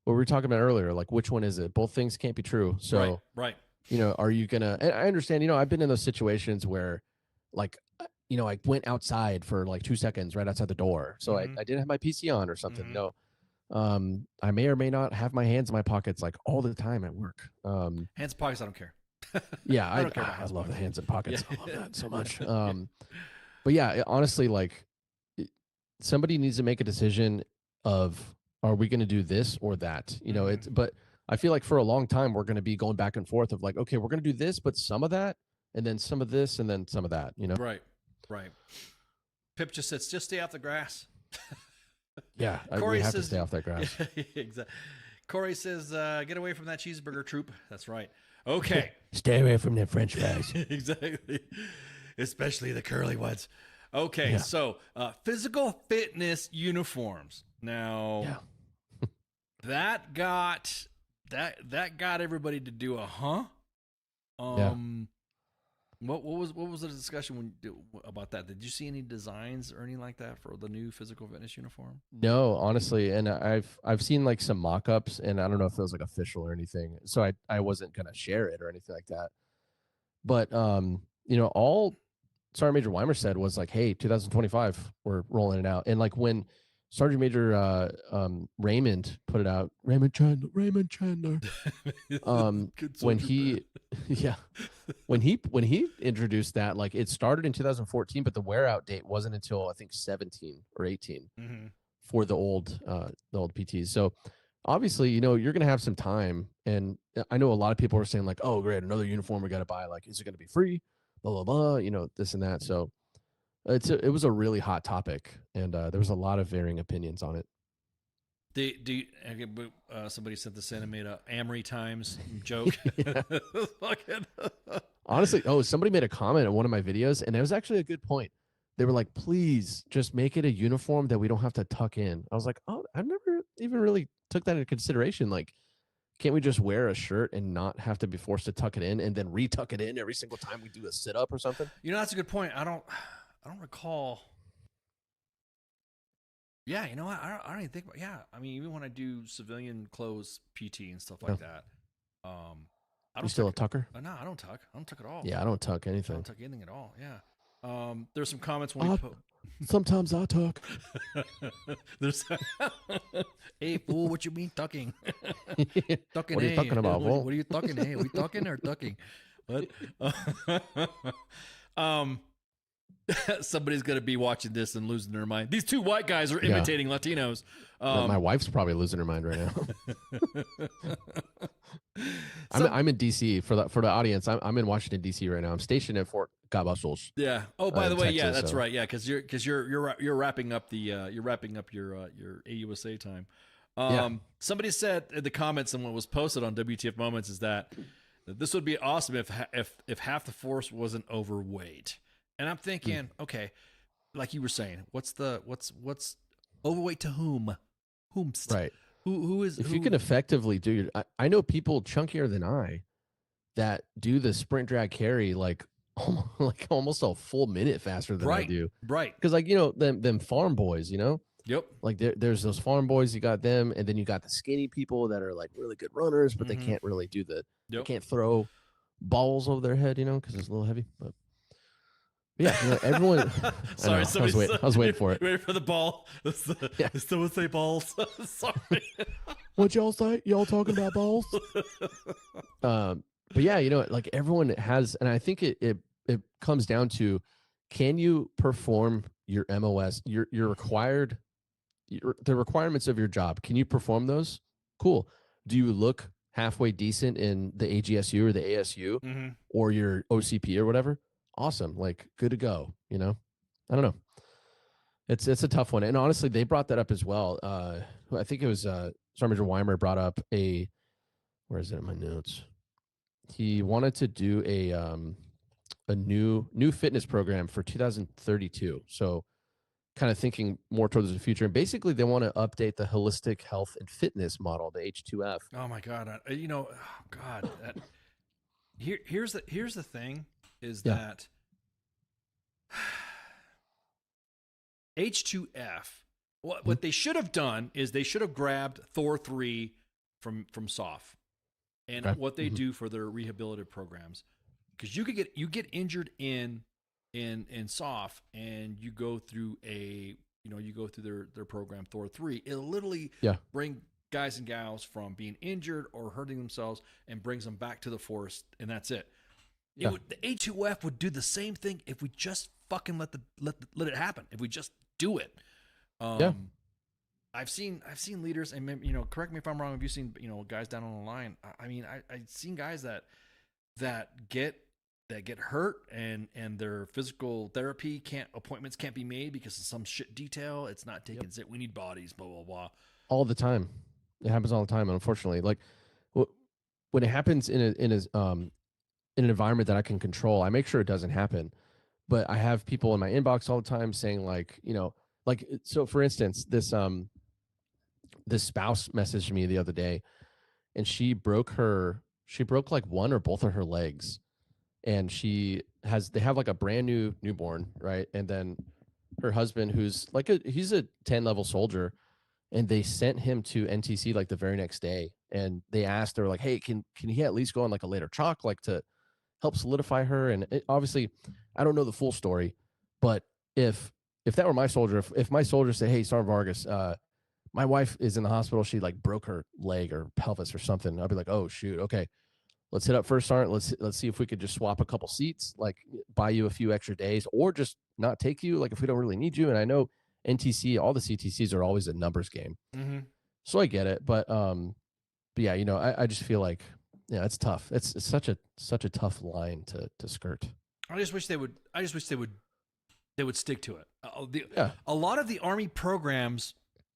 what we were talking about earlier, like which one is it? Both things can't be true. So right. Are you gonna? And I understand. I've been in those situations where, like, I went outside for like 2 seconds right outside the door, so I didn't have my PC on or something. I may or may not have my hands in my pockets like all the time at work. Hands in pockets, I don't care. Yeah, I don't care about I hands in love the pockets. hands in pockets. Yeah. I love that so much. But yeah, honestly, like, somebody needs to make a decision of, are we going to do this or that? But I feel like for a long time we're going to be going back and forth of like, okay, we're going to do this, but some of that, and then some of this, and then some of that. Right. Pip just says, just stay off the grass. Yeah, Corey we have says, to stay off that grass. Exactly. Corey says, get away from that cheeseburger troop. That's right. Okay. Stay away from that French fries. Exactly. Especially the curly ones. Okay, so physical fitness uniforms. Now, that got everybody to do a What was the discussion about that? Did you see any designs or anything like that for the new physical fitness uniform? No, honestly, and I've seen like some mock-ups, and I don't know if it was like official or anything, so I wasn't gonna share it or anything like that. But all Sergeant Major Weimer said was like, "Hey, 2025, we're rolling it out." And like when Sergeant Major Raymond put it out, Raymond Chandler, when he when he introduced that, like, it started in 2014, but the wear out date wasn't until I think 17 or 18 for the old PTs. So obviously, you're gonna have some time, and I know a lot of people are saying like, "Oh, great, another uniform we got to buy. Like, is it gonna be free?" Blah blah blah. This and that. So it was a really hot topic, and there was a lot of varying opinions on it. Somebody sent this in and made a Amory Times joke. Honestly, somebody made a comment on one of my videos, and it was actually a good point. They were like, "Please just make it a uniform that we don't have to tuck in." I was like, "Oh, I've never even really took that into consideration. Like, can't we just wear a shirt and not have to be forced to tuck it in and then retuck it in every single time we do a sit up or something?" That's a good point. I don't recall. Yeah, you know what? I don't even think about. Yeah, I mean, even when I do civilian clothes PT and stuff like that, I don't. You still a tucker? No, I don't tuck. I don't tuck at all. Yeah, I don't tuck I anything. don't tuck anything at all. Yeah. There's some comments when we sometimes I tuck. There's hey fool, what you mean tucking? Tucking. What are you talking about? What are you tucking? Hey, are we tucking or tucking? What? Somebody's gonna be watching this and losing their mind. These two white guys are imitating Latinos. My wife's probably losing her mind right now. I'm in DC for the audience. I'm in Washington DC right now. I'm stationed at Fort Cavazos. Yeah. Oh, by the way, Texas, that's so. right. Yeah, because you're wrapping up your AUSA time. Somebody said in the comments and what was posted on WTF Moments is that this would be awesome if half the force wasn't overweight. And I'm thinking, okay, like you were saying, what's overweight to whom? Whomst? Right. Who is? If you can effectively do, I know people chunkier than I that do the sprint drag carry like almost a full minute faster than I do. Right. Because them farm boys, Yep. Like there's those farm boys, you got them, and then you got the skinny people that are like really good runners, but they can't really do they can't throw balls over their head, because it's a little heavy. But yeah, everyone. Sorry, I was waiting for it. Waiting for the ball. Someone say balls. Sorry. What y'all say? Y'all talking about balls? But yeah, like everyone has, and I think it comes down to, can you perform your MOS, your required, the requirements of your job? Can you perform those? Cool. Do you look halfway decent in the AGSU or the ASU or your OCP or whatever? Awesome. Like, good to go. I don't know. It's a tough one. And honestly, they brought that up as well. I think it was Sergeant Major Weimer brought up where is it in my notes? He wanted to do a new fitness program for 2032. So kind of thinking more towards the future. And basically they want to update the holistic health and fitness model, the H2F. Oh my God. God, here's the thing is that H2F, what they should have done is they should have grabbed Thor 3 from SOF and Okay. what they do for their rehabilitative programs. Because you get injured in SOF, and you go through their program Thor 3. It'll literally bring guys and gals from being injured or hurting themselves and brings them back to the force, and that's it. The A2F would do the same thing if we just fucking let it happen. If we just do it. I've seen leaders, and correct me if I'm wrong. Have you seen guys down on the line? I mean, I've seen guys that get hurt and their physical therapy appointments can't be made because of some shit detail. It's not taken. We need bodies. Blah blah blah. All the time. It happens all the time. Unfortunately, like when it happens in an environment that I can control, I make sure it doesn't happen. But I have people in my inbox all the time saying so for instance, this spouse messaged me the other day, and she broke like one or both of her legs, and they have like a brand new newborn, right? And then her husband, who's he's a 10-level soldier, and they sent him to NTC like the very next day, and they were like, hey, can he at least go on like a later chalk, like to help solidify her? And obviously I don't know the full story, but if that were my soldier, if my soldier said, hey, Sergeant Vargas, my wife is in the hospital, she like broke her leg or pelvis or something, I'd be like, oh shoot, okay, let's hit up First Sergeant, let's see if we could just swap a couple seats, like buy you a few extra days, or just not take you, like if we don't really need you. And I know NTC, all the CTCs are always a numbers game, so I get it, but yeah, I just feel like it's tough. It's such a tough line to skirt. I just wish they would stick to it. A lot of the Army programs,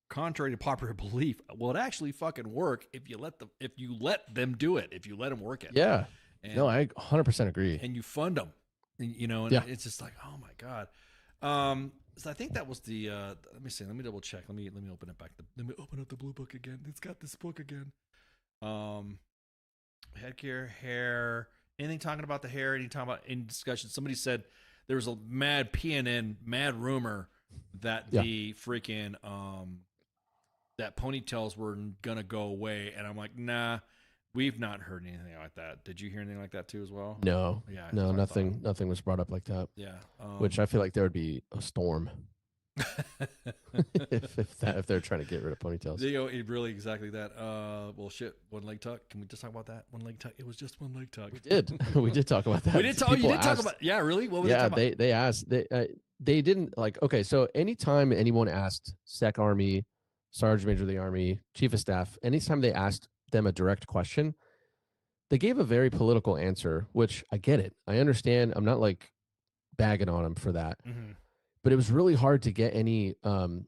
contrary to popular belief, will it actually fucking work if you let them do it, if you let them work it. Yeah. And, no, I 100% agree. And you fund them, and it's just like, oh my God. So I think that was the, let me see, let me double check. Let me open it back. Let me open up the blue book again. It's got this book again. Headgear, hair, anything talking about the hair, anything talking about in discussion. Somebody said there was a mad rumor that the freaking, that ponytails were gonna go away, and I'm like, nah, we've not heard anything like that. Did you hear anything like that too as well? No. Yeah. No, nothing was brought up like that. Yeah. Which I feel like there would be a storm if they're trying to get rid of ponytails. It really exactly that. Well, shit. One leg tuck. Can we just talk about that? One leg tuck. It was just one leg tuck. We did talk about that. We did talk. You did talk about. Yeah, really. What was they talking about? They asked. They didn't like. Okay, so anytime anyone asked Sec Army, Sergeant Major of the Army, Chief of Staff, anytime they asked them a direct question, they gave a very political answer, which I get it. I understand. I'm not like bagging on them for that. But it was really hard to get any.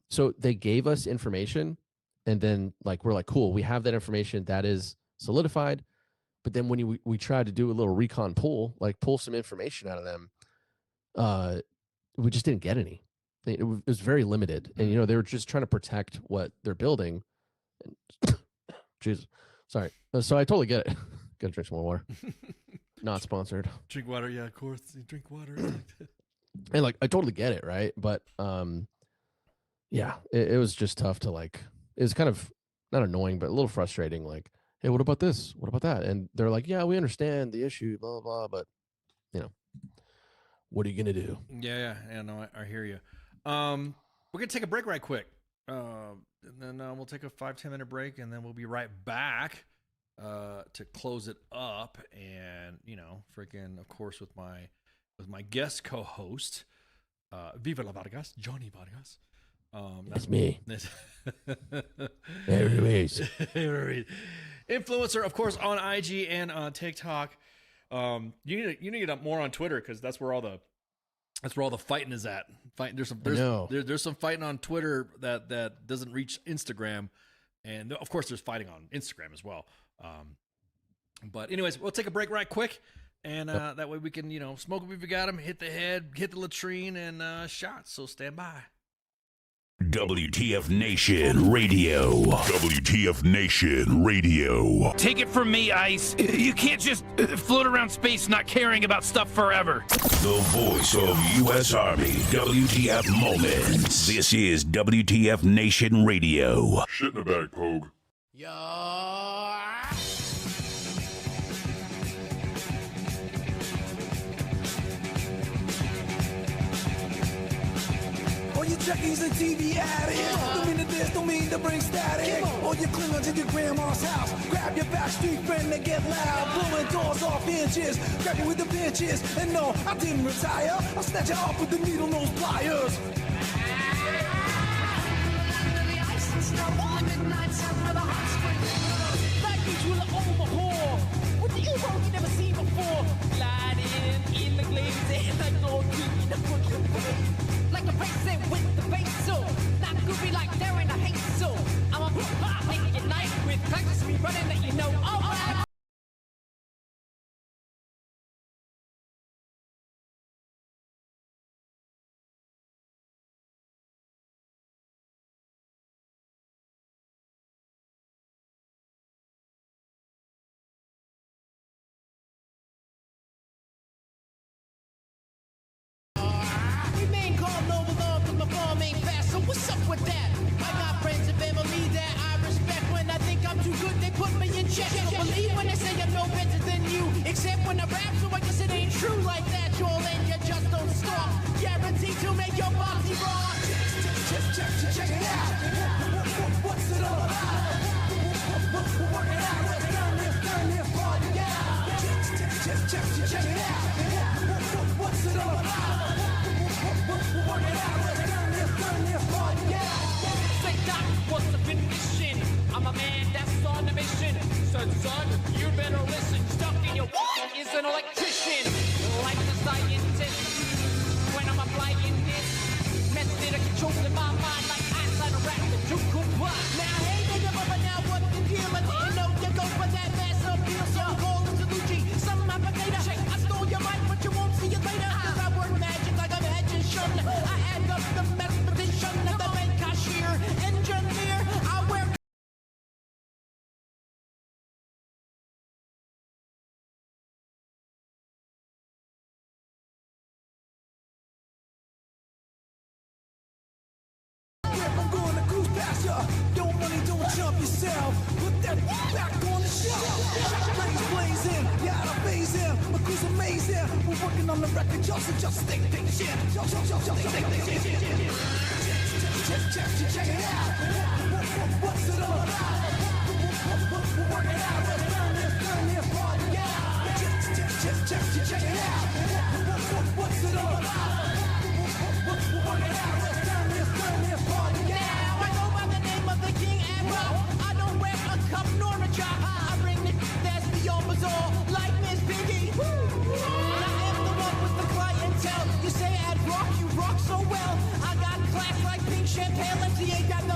So they gave us information, and then we're like, cool, we have that information that is solidified. But then when we tried to do a little recon pull some information out of them, we just didn't get any. It was very limited, and they were just trying to protect what they're building. Jesus, sorry. So I totally get it. Gotta drink some more water. Not sponsored. Drink water, yeah, of course. You drink water. And I totally get it, right? But yeah, it was just tough to it was kind of not annoying, but a little frustrating. Like, hey, what about this? What about that? And they're like, yeah, we understand the issue, blah blah blah. But what are you gonna do? Yeah. No, I hear you. We're gonna take a break right quick, and then we'll take a 5-10 minute break, and then we'll be right back to close it up. And freaking, of course, with my guest co-host, Viva La Vargas, Johnny Vargas. That's me. Influencer, of course, on IG and on TikTok. You need to get up more on Twitter, because that's where all the fighting is at. There's some fighting on Twitter that doesn't reach Instagram, and of course there's fighting on Instagram as well. But anyways, we'll take a break right quick. And that way we can, smoke if we got him, hit the head, hit the latrine, and shots. So stand by. WTF Nation Radio. WTF Nation Radio. Take it from me, Ice. You can't just float around space not caring about stuff forever. The voice of U.S. Army. WTF Moments. This is WTF Nation Radio. Shit in the bag, Pogue. Jackie's a TV addict. Don't mean to this, don't mean to bring static. Or you cling onto your grandma's house. Grab your backstreet friend and get loud. Blowing doors off hinges. Grab you with the pinches. And no, I didn't retire. I'll snatch you off with the needle nose pliers. With the evil you never seen before. Gliding in the glaze like no in the fucking way. Like a racing with the face so not goofy like they're in a hate so I'm a making it night with practice me running that you know all right. What's up with that? I got friends and family that I respect. When I think I'm too good, they put me in check. Don't believe when they say I'm no better than you, except when I rap, so I guess it ain't true like that, Joel, and you just don't stop. Guaranteed to make your body rock. Check it out. What's it all about? We're working out. Let's turn this party out. Check it out. What's it all about? We're working out. Let's turn this party out. Say, Doc, what's the condition? I'm a man that's on a mission. Son, you better listen. Stuck in your wall is an electrician. Like the scientist. When I'm applying this method of controlling my mind like Einstein or rap the too cool. Now, hey, nigga, but now what the deal? I didn't know you go for that mass appeal. So I'm calling to Lucci. Some potato. I stole your mic, but you won't see it later. Cause I work magic like a magician. I add up the mathematician of the bank cashier. Engineer, I wear. I'm going to cruise past ya. Don't money, don't jump yourself. Put that back on the shelf. Blaze blazing, yeah, I phase in. My crew's amazing. We're working on the record, just think shit. Check it out. What's it all about? We're working out. Let's turn this party out. Check it out. What's it all about? We're working out. Let's turn this party out. Now I go by the name of the King Admiral. I don't wear a cup nor a job. I bring the that's beyond bizarre, like Miss Piggy. I am the one with the clientele. You say I'd rock, you rock so well. I got class like pink champagne. MTA got the.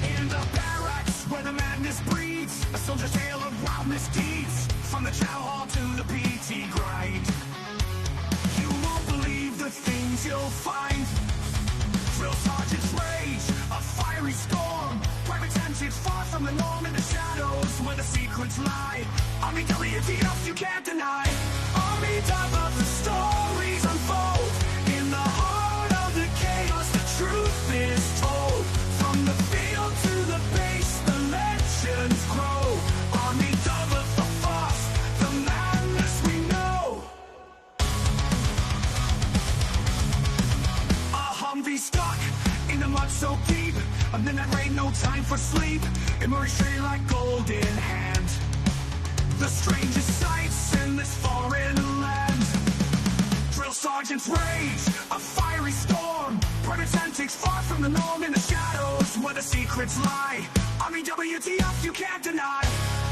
In the barracks where the madness breeds, a soldier's tale of wild misdeeds, from the chow hall to the PT grind. You won't believe the things you'll find. Drill sergeant's rage, a fiery storm. Private tensions far from the norm in the shadows where the secrets lie. Army WTF you can't deny. Army top of the stories unfold. In the heart of the chaos, the truth is told. From the field to the base, the legends grow. Army double the force, the madness we know. A Humvee stuck in the mud so deep. A midnight rain, no time for sleep. Emerge straight like golden hand. The strangest sights in this foreign land. Drill sergeant's rage, a fiery storm. Private antics far from the norm in the shadows where the secrets lie. Army WTF you can't deny.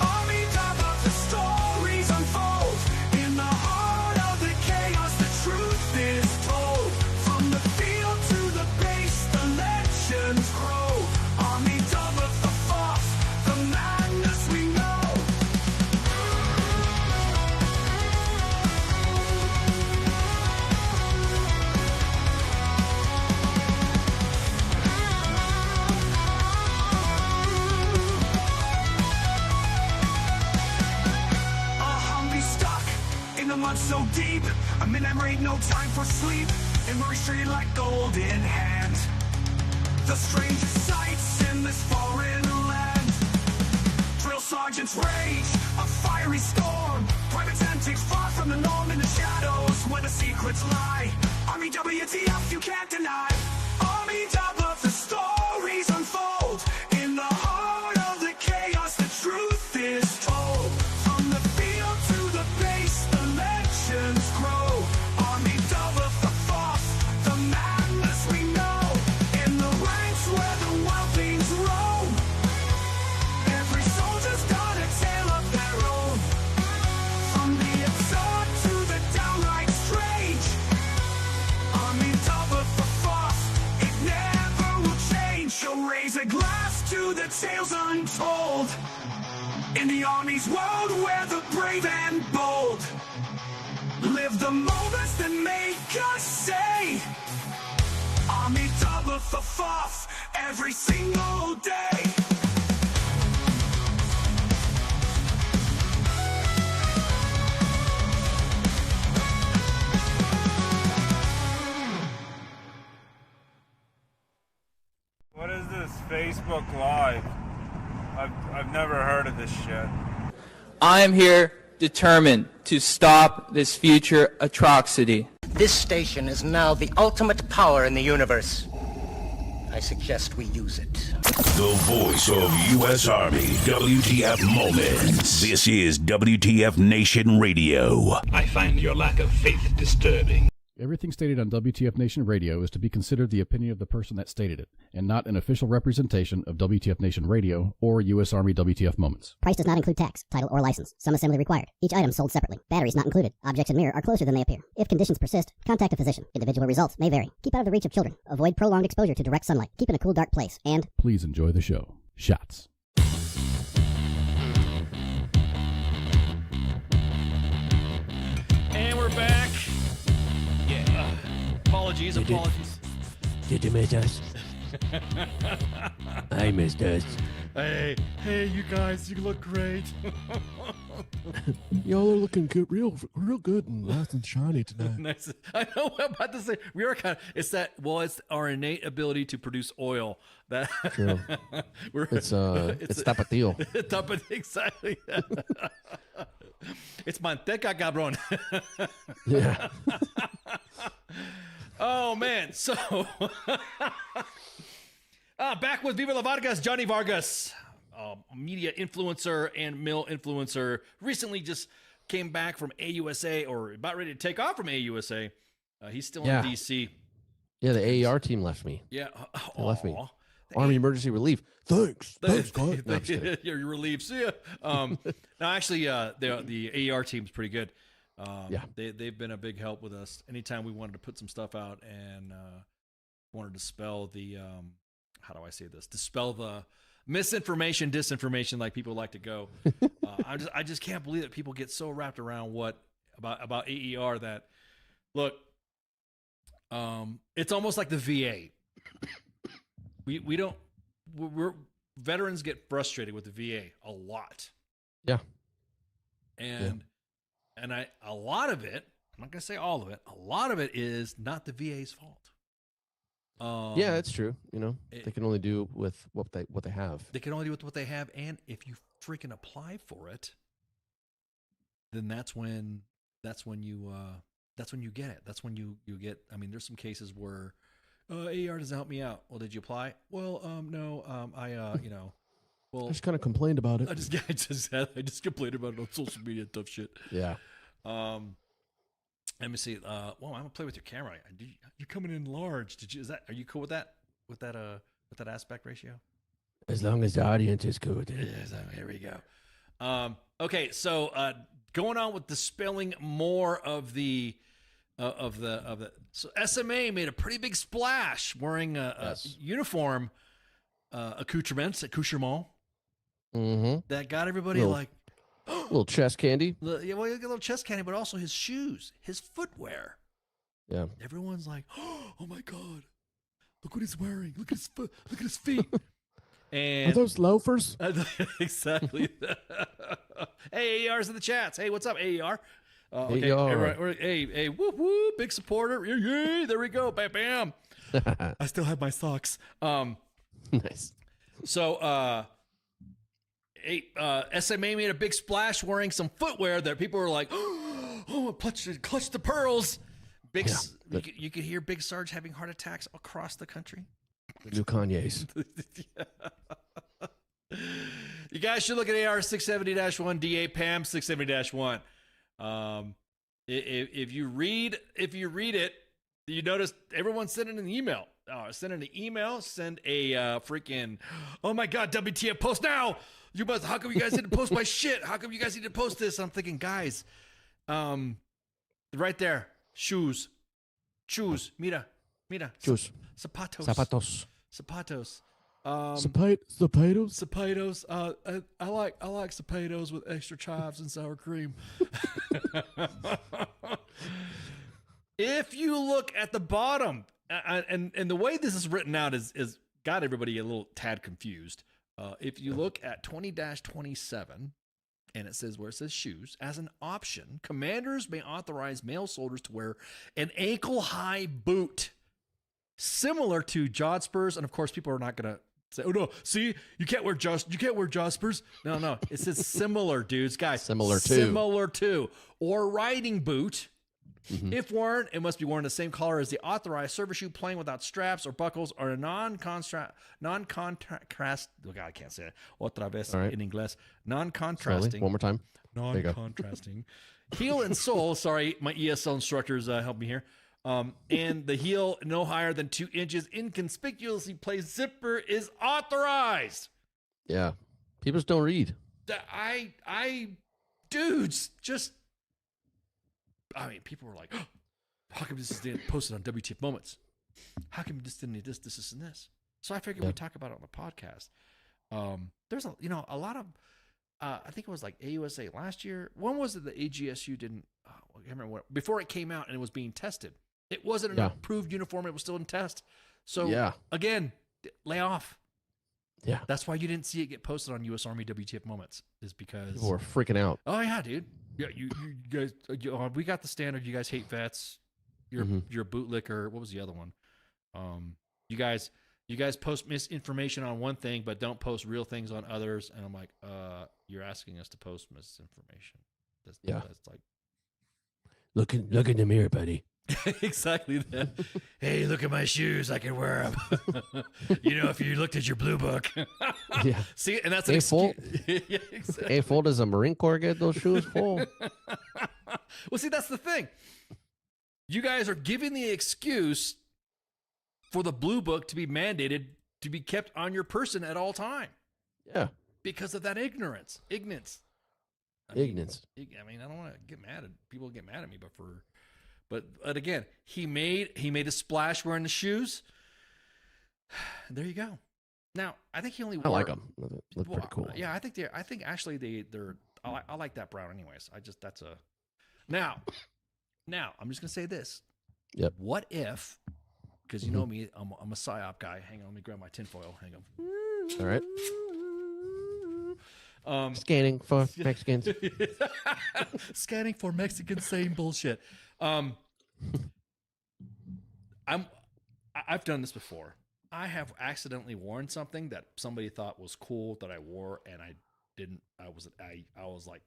Army top of the stories unfold. In the heart of the chaos, the truth is told. From the field to the base, the legends the mud so deep. I'm in there ain't no time for sleep. And we're treated like gold in hand. The strangest sights in this foreign land. Drill sergeants rage, a fiery storm. Private antics far from the norm in the shadows where the secrets lie. Army WTF you can't deny. Army WTF, the stories unfold. In the heart of the chaos, the truth is told. From the field to the base, the legends grow. Army WTF, the force, the madness we know. In the ranks where the wildlings roam. Every soldier's got a tale of their own. From the absurd to the downright strange. Army WTF, the force, it never will change. So raise a glass to the tales untold. In the Army's world, where the brave and bold live the moments that make us say, Army WTF, the force, every single day. What is this Facebook Live? I've never heard of this shit. I am here determined to stop this future atrocity. This station is now the ultimate power in the universe. I suggest we use it. The voice of U.S. Army, WTF Moments. This is WTF Nation Radio. I find your lack of faith disturbing. Everything stated on WTF Nation Radio is to be considered the opinion of the person that stated it, and not an official representation of WTF Nation Radio or U.S. Army WTF Moments. Price does not include tax, title, or license. Some assembly required. Each item sold separately. Batteries not included. Objects in mirror are closer than they appear. If conditions persist, contact a physician. Individual results may vary. Keep out of the reach of children. Avoid prolonged exposure to direct sunlight. Keep in a cool, dark place. And please enjoy the show. Shots. And we're back. Yeah. Apologies. Did you miss us? I missed us. Hey, you guys, you look great. Y'all are looking good, real good and nice and shiny tonight. Nice. I know what I'm about to say. We are kind of, it's our innate ability to produce oil. That True. It's tapatio. Exactly. It's manteca, cabrón. Yeah. Oh, man. So, back with Viva La Vargas, Johnny Vargas, media influencer and mill influencer, recently just came back from AUSA, or about ready to take off from AUSA. He's still in D.C. Yeah, the AER team left me. Yeah. They left me. Army Emergency Relief. Thanks, God. No, You're relieved. See ya. No, actually, the AER team's pretty good. Yeah. They've been a big help with us. Anytime we wanted to put some stuff out and wanted to dispel the how do I say this? Dispel the misinformation, disinformation, like people like to go. I just can't believe that people get so wrapped around about AER that look. It's almost like the VA. We're veterans get frustrated with the VA a lot. Yeah. And a lot of it, I'm not going to say all of it, a lot of it is not the VA's fault. Yeah, it's true. They can only do with what they have. They can only do with what they have, and if you freaking apply for it, then that's when you get it. That's when you get. I mean, there's some cases where AER doesn't help me out. Well, did you apply? Well, no. Well, I just kind of complained about it. I just complained about it on social media. Tough shit. Yeah. Let me see. Well, I'm gonna play with your camera. You're coming in large. Are you cool with that? With that aspect ratio? As long as the audience is good. Yes, here we go. Okay, so going on with dispelling more of the so SMA made a pretty big splash wearing a uniform accoutrement that got everybody little chest candy. Yeah, well, you get a little chest candy, but also his shoes, his footwear. Yeah. Everyone's like, oh my God, look what he's wearing. Look at his foot. Look at his feet. And are those loafers? Exactly. Hey, AER's in the chats. Hey, what's up, AER? There you go. everyone, hey, whoop, whoop, big supporter. Yeah, there we go. Bam, bam. I still have my socks. Nice. So, SMA made a big splash wearing some footwear that people were like, oh, clutch the pearls. You could hear Big Sarge having heart attacks across the country. The new Kanye's. You guys should look at AR 670-1, DA PAM 670-1. If you read it, you notice everyone's sending an email. Send an email. Send a freaking, oh my God, WTF post now. How come you guys didn't post my shit? How come you guys need to post this? I'm thinking, guys, right there, shoes, mira, Shoes. zapatos. Zapatos. I like zapatos with extra chives and sour cream. If you look at the bottom, and the way this is written out is got everybody a little tad confused. If you look at 20-27, and it says where it says shoes, as an option, commanders may authorize male soldiers to wear an ankle-high boot similar to Jodspurs, and of course, people are not going to say, "Oh no, see, you can't wear Jodspurs." No, it says similar, dudes, guys. Similar to, or riding boot. Mm-hmm. If worn, it must be worn the same color as the authorized service shoe, plain without straps or buckles, or a non-contrast. Oh God, I can't say it. Otra vez in English. Non-contrasting. Slowly. One more time. Non-contrasting. Heel and sole. Sorry, my ESL instructors help me here. And the heel no higher than 2 inches, inconspicuously placed zipper is authorized. Yeah, people just don't read. Dudes, just. I mean, people were like, oh, how come this is posted on WTF Moments? How come this didn't need this, and this? So I figured we'd talk about it on the podcast. There's a lot of, I think it was like AUSA last year. When was it the AGSU didn't, I can't remember what, before it came out and it was being tested. It wasn't an approved uniform. It was still in test. So again, lay off. Yeah. That's why you didn't see it get posted on US Army WTF Moments, is because people were freaking out. Oh yeah, dude. Yeah, you guys, we got the standard. You guys hate vets. You're a bootlicker. What was the other one? You guys post misinformation on one thing, but don't post real things on others. And I'm like, you're asking us to post misinformation. That's like, look in the mirror, buddy. Exactly that. Hey, look at my shoes. I can wear them. If you looked at your blue book. Yeah. See, and that's an excuse. Yeah, exactly. Hey, full, does a Marine Corps get those shoes full? Well, see, that's the thing. You guys are giving the excuse for the blue book to be mandated to be kept on your person at all time. Yeah. Because of that ignorance. I mean, I don't want to get mad at people. Get mad at me, but again, he made a splash wearing the shoes. There you go. Now, I think he only wore, I like them. Look pretty cool. Yeah, I think actually they're I like that brown anyways. That's a now I'm just gonna say this. Yep. What if, because you know me, I'm a PSYOP guy. Hang on, let me grab my tinfoil. Hang on. All right. Scanning for Mexicans. Scanning for Mexicans saying bullshit. I've done this before. I have accidentally worn something that somebody thought was cool that I wore, and I didn't. I was like,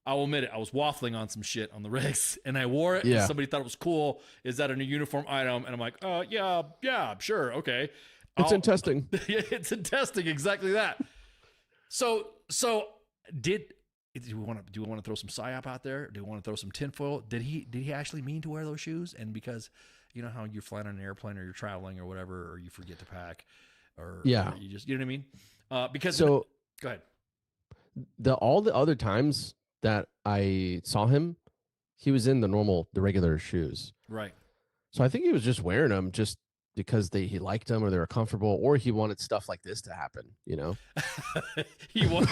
I'll admit it. I was waffling on some shit on the rigs, and I wore it. Yeah. And somebody thought it was cool. Is that a new uniform item? And I'm like, yeah, sure, okay. It's in testing. Yeah, it's in testing. Exactly that. So do we want to throw some PSYOP out there? Do we want to throw some tinfoil? Did he actually mean to wear those shoes? And because you know how you're flying on an airplane or you're traveling or whatever, or you forget to pack, or you just, you know what I mean? Because go ahead. All the other times that I saw him, he was in the regular shoes. Right. So I think he was just wearing them just because he liked them or they were comfortable, or he wanted stuff like this to happen, you know? he wanted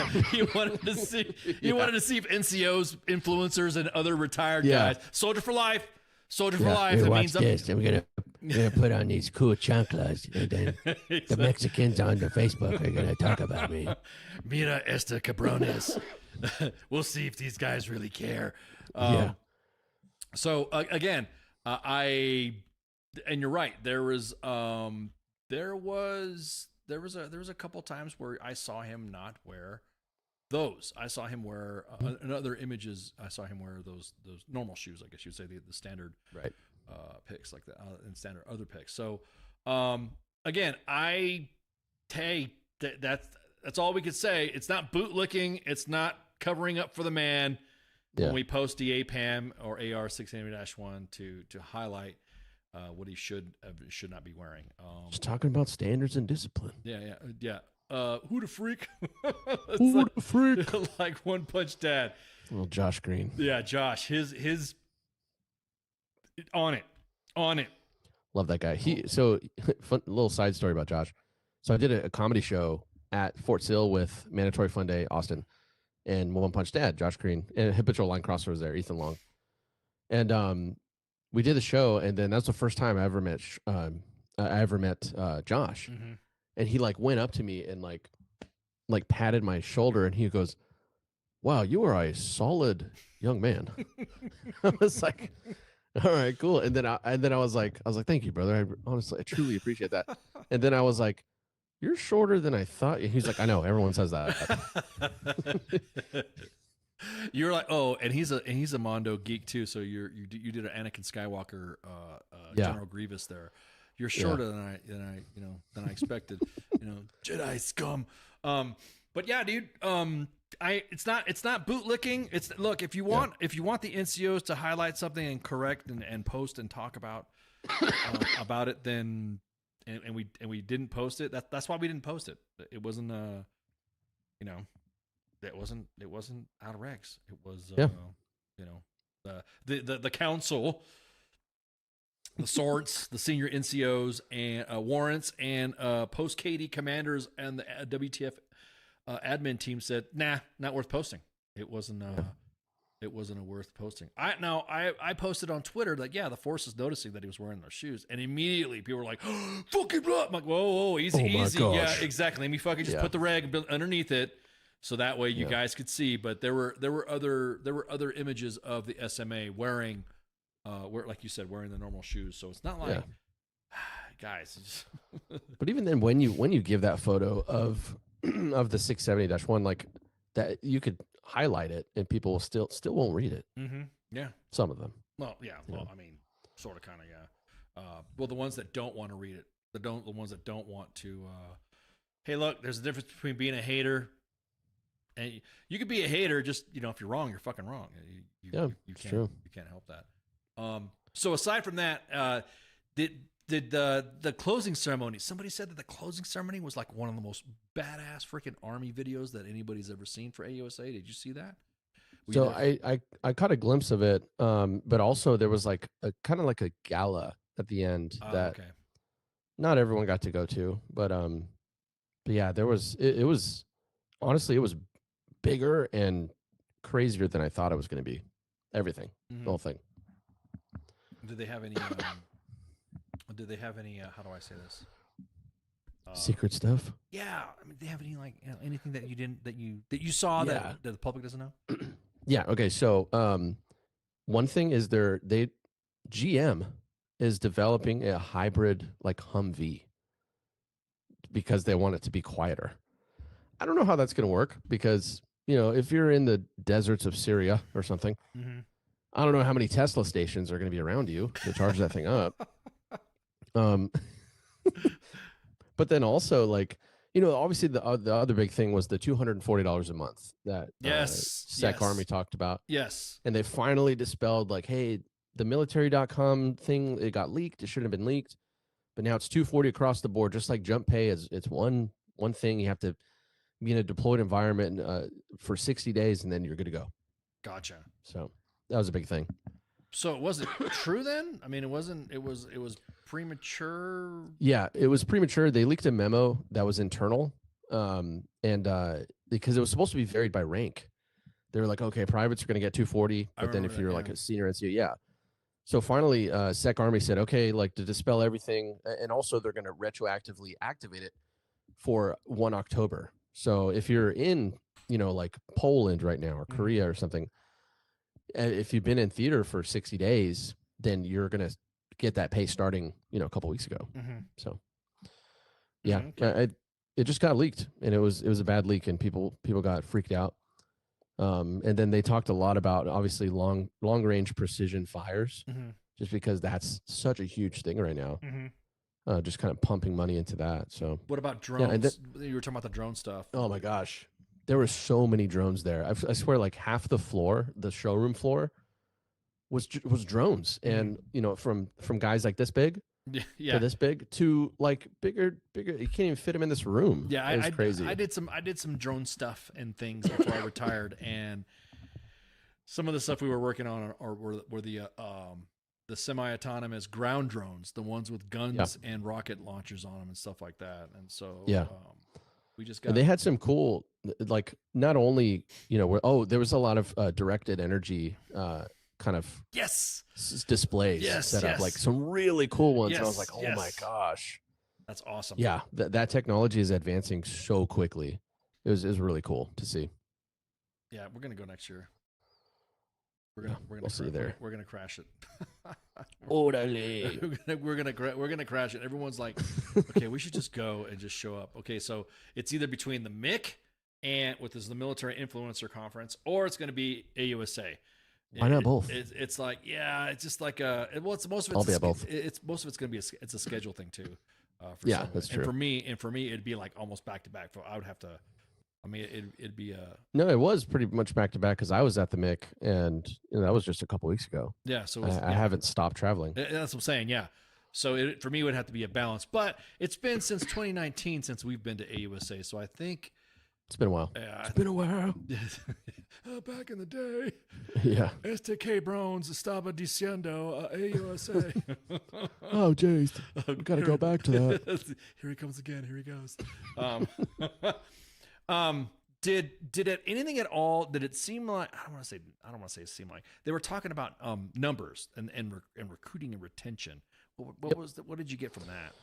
to see if NCOs, influencers, and other retired guys, soldier for life. Hey, That watch means this. We're gonna put on these cool chanclas, and then the Mexicans on the Facebook are gonna talk about me. Mira esta cabrones. We'll see if these guys really care. Yeah. So again, and you're right. There was a couple times where I saw him not wear those. I saw him wear in other images. I saw him wear those normal shoes. I guess you would say the standard picks like that and standard other picks. So again, that's all we could say. It's not bootlicking. It's not covering up for the man. When we post the APAM or AR-680-1 to highlight what he should not be wearing. Just talking about standards and discipline. Yeah. Who the freak? Who the freak? Like One Punch Dad. Well, Josh Green. Yeah, Josh. His on it. Love that guy. Fun little side story about Josh. So I did a comedy show at Fort Sill with Mandatory Fun Day, Austin, and One Punch Dad, Josh Green, and Habitual Line Crosser was there, Ethan Long. And we did the show, and then that's the first time I ever met Josh. Mm-hmm. And he like went up to me and like patted my shoulder, and he goes, "Wow, you are a solid young man." I was like, "All right, cool." And then I was like, "Thank you, brother. I truly appreciate that." And then I was like, "You're shorter than I thought." And he's like, "I know, everyone says that." You're like, oh, and he's a Mondo geek too. So you did an Anakin Skywalker, General Grievous there. You're shorter than I expected. Jedi scum. But yeah, dude. It's not bootlicking. Look, if you want the NCOs to highlight something and correct and post and talk about it, then and we didn't post it. That's why we didn't post it. It wasn't it wasn't out of regs. It was the council, the sorts, the senior NCOs and warrants and post KD commanders and the WTF admin team said, nah, not worth posting. It wasn't a worth posting. I posted on Twitter that the force is noticing that he was wearing those shoes, and immediately people were like, oh, fucking blah. I'm like, whoa, easy. Yeah, exactly. Let me fucking just put the rag underneath it, so that way you guys could see. But there were other images of the SMA wearing, like you said, wearing the normal shoes. So it's not like, guys. But even then, when you give that photo of the 670-1, like that, you could highlight it and people will still won't read it. Mm-hmm. Yeah, some of them. Well, yeah. Well, I mean, sort of, kind of, yeah. Well, the ones that don't want to read it, the ones that don't want to. Hey, look, there's a difference between being a hater. And you could be a hater, just if you're wrong, you're fucking wrong. You can't help that. So aside from that, did the closing ceremony? Somebody said that the closing ceremony was like one of the most badass freaking Army videos that anybody's ever seen for AUSA. Did you see that? So I caught a glimpse of it, but also there was like a kind of like a gala at the end that not everyone got to go to, but yeah, there was. It was honestly, it was bigger and crazier than I thought it was going to be. Everything, the whole thing. Did they have any? How do I say this? Secret stuff? Yeah, I mean, do they have any anything that you didn't that you saw that the public doesn't know? Yeah. Okay. So, one thing is GM is developing a hybrid like Humvee because they want it to be quieter. I don't know how that's going to work because if you're in the deserts of Syria or something, I don't know how many Tesla stations are going to be around you to charge that thing up. But then also obviously the other big thing was the $240 a month that SEC Army talked about. Yes. And they finally dispelled hey, the military.com thing, it got leaked. It shouldn't have been leaked, but now it's $240 across the board, just like Jump Pay is. It's one thing. You have to be in a deployed environment for 60 days and then you're good to go. Gotcha. So that was a big thing. So it wasn't true then? I mean, it wasn't. It was premature. Yeah, it was premature. They leaked a memo that was internal, and because it was supposed to be varied by rank. They were like, okay, privates are going to get 240, but then if you're like a senior NCO, So finally, SEC Army said, okay, to dispel everything, and also they're going to retroactively activate it for 1 October. So if you're in like Poland right now or Korea or something, if you've been in theater for 60 days, then you're going to get that pay starting, a couple weeks ago. So yeah, it just got leaked, and it was a bad leak, and people got freaked out. And then they talked a lot about obviously long range precision fires, just because that's such a huge thing right now. Just kind of pumping money into that. So what about drones? Yeah, and you were talking about the drone stuff. Oh my gosh, there were so many drones there. I swear, like half the floor, the showroom floor, was drones, and from guys like this big. Yeah. To this big to like bigger. You can't even fit them in this room. Yeah, it was crazy. I did some drone stuff and things before I retired, and some of the stuff we were working on were the semi-autonomous ground drones, the ones with guns and rocket launchers on them and stuff like that. And so we just got. And they had some cool, like not only there was a lot of directed energy. Kind of displays set up, like some really cool ones. And I was like, oh my gosh, that's awesome. Yeah, that technology is advancing so quickly. It was really cool to see. Yeah, we're gonna go next year. We'll see there. We're gonna crash it. Orale. we're gonna crash it. Everyone's like, okay, we should just go and just show up. Okay, so it's either between the MIC and the military influencer conference, or it's gonna be AUSA. Why not both? It's like, it's just like it's most of I'll be at both. Most of it's gonna be it's a schedule thing too. That's true. And for me, it'd be like almost back to back. I would have to. I mean, it'd be No, it was pretty much back to back because I was at the MIC, and that was just a couple weeks ago. Yeah, so I haven't stopped traveling. That's what I'm saying. Yeah, so for me, it would have to be a balance. But it's been since 2019 since we've been to AUSA, so I think. It's been a while. It's been a while. Back in the day. Yeah. STK Brones estaba diciendo AUSA. Oh, jeez. We got to go back to that. Here he comes again. Here he goes. Did anything at all? Did it seem like I don't want to say it seemed like they were talking about numbers and recruiting and retention. What did you get from that?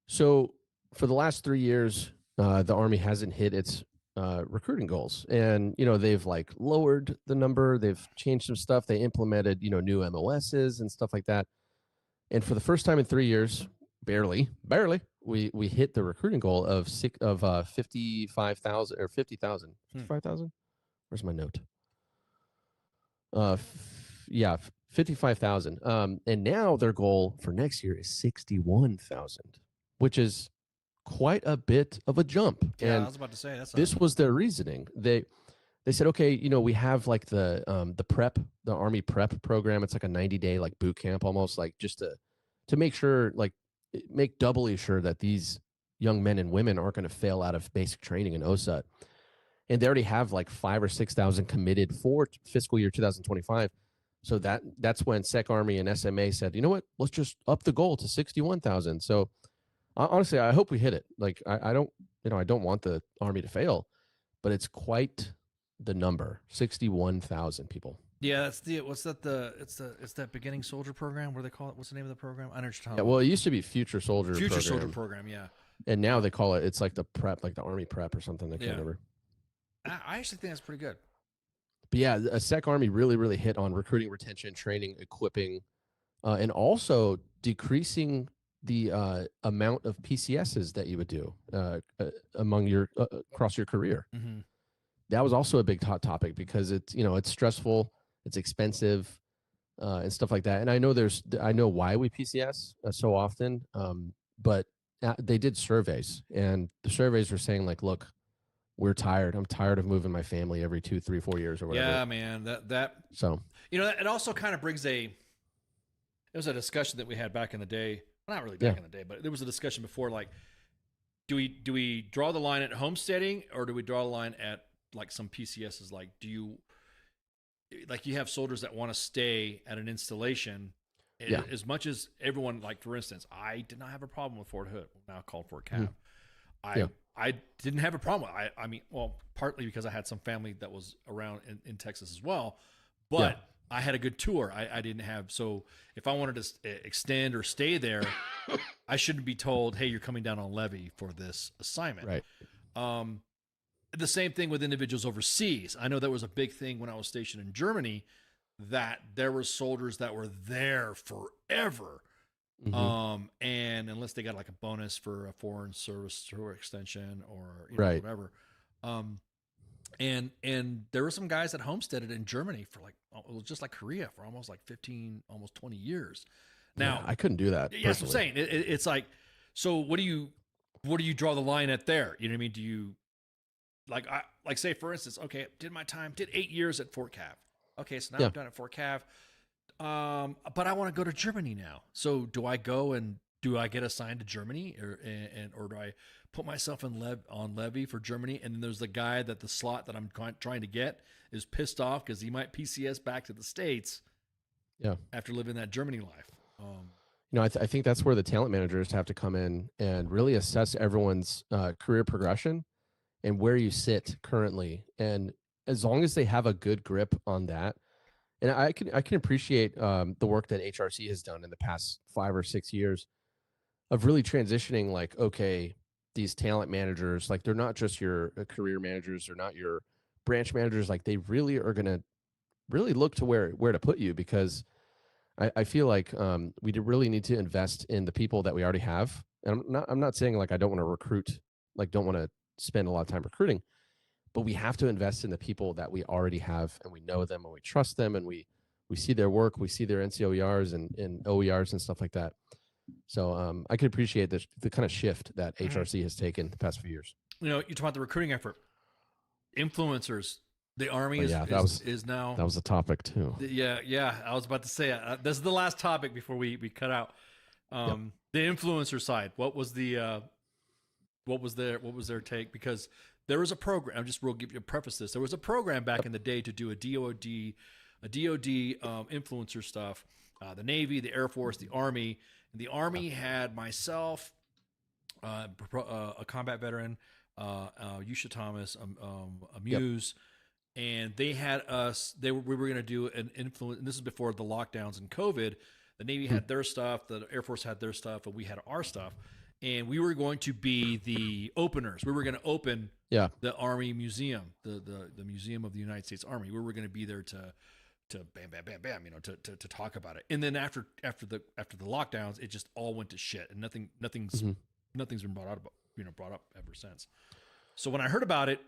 So for the last 3 years, the Army hasn't hit its recruiting goals, and they've like lowered the number, they've changed some stuff, they implemented new MOSs and stuff like that, and for the first time in 3 years, barely we hit the recruiting goal of 55,000 or 50,000. 55,000. Where's my note? 55,000. And now their goal for next year is 61,000, which is quite a bit of a jump. Yeah, and I was about to say this was their reasoning. They said, okay, we have like the Army prep program. It's like a 90-day like boot camp, almost like just to make sure, like make doubly sure that these young men and women aren't going to fail out of basic training in OSUT. And they already have like 5,000 or 6,000 committed for fiscal year 2025. So that's when Sec Army and SMA said, you know what, let's just up the goal to 61,000. So honestly, I hope we hit it. Like I don't want the Army to fail, but it's quite the number, 61,000 people. Yeah, it's that beginning soldier program where they call it. What's the name of the program? I know what you're talking Yeah, about. well, it used to be Future Soldier. Soldier program, yeah. And now they call it. It's like the prep, like the Army prep or something. I can't remember. I actually think that's pretty good. But yeah, a Sec Army really, really hit on recruiting, retention, training, equipping, and also decreasing the amount of PCSs that you would do among your across your career. Mm-hmm. That was also a big hot topic because it's it's stressful, it's expensive, and stuff like that. And I know why we PCS so often, but they did surveys, and the surveys were saying like, look, we're tired. I'm tired of moving my family every 2, 3, 4 years or whatever. Yeah, man. So it also kind of brings it was a discussion that we had back in the day. Well, not really back in the day, but there was a discussion before, like, do we draw the line at homesteading, or do we draw the line at like some PCSs? Like, do you have soldiers that want to stay at an installation as much as everyone, like, for instance, I did not have a problem with Fort Hood, now called Fort Cab. I didn't have a problem. I mean, well, partly because I had some family that was around in Texas as well, but I had a good tour. I didn't have, so if I wanted to extend or stay there, I shouldn't be told, hey, you're coming down on levy for this assignment. Right. the same thing with individuals overseas. I know that was a big thing when I was stationed in Germany, that there were soldiers that were there forever. And unless they got like a bonus for a foreign service tour extension or whatever. And there were some guys that homesteaded in Germany for like, it was just like Korea, for almost like 15, almost 20 years. Now I couldn't do that. Yeah, that's what I'm saying. It's like, so what do you draw the line at there? You know what I mean? Do you like say for instance, okay, did 8 years at Fort Cav. Okay. So now I'm done at Fort Cav. But I want to go to Germany now. So do I go and do I get assigned to Germany or do I put myself on levy for Germany? And then there's the guy that the slot that I'm trying to get is pissed off because he might PCS back to the States. Yeah. After living that Germany life. I think that's where the talent managers have to come in and really assess everyone's career progression and where you sit currently. And as long as they have a good grip on that, and I can appreciate the work that HRC has done in the past 5 or 6 years of really transitioning, like, okay, these talent managers, like they're not just your career managers, they're not your branch managers, like they really are going to really look to where to put you, because I feel like we really need to invest in the people that we already have. And I'm not saying like I don't want to recruit, like don't want to spend a lot of time recruiting, but we have to invest in the people that we already have and we know them and we trust them and we see their work, we see their NCOERs and OERs and stuff like that. So I can appreciate the kind of shift that HRC has taken the past few years. You're talking about the recruiting effort. Influencers. The Army is now. That was a topic too. Yeah. I was about to say this is the last topic before we cut out. The influencer side. What was their take? Because there was a program. I'm just real give you a preface this. There was a program back in the day to do a DoD influencer stuff. The Navy, the Air Force, the Army. And the Army had myself, a combat veteran, Yusha Thomas, Muse. And they had us. We were going to do an influence. And this is before the lockdowns and COVID. The Navy had their stuff. The Air Force had their stuff, and we had our stuff. And we were going to be the openers. We were going to open the Army Museum, the Museum of the United States Army. We were going to be there to bam, bam, bam, bam, to talk about it. And then after the lockdowns, it just all went to shit, and nothing's been brought up ever since. So when I heard about it.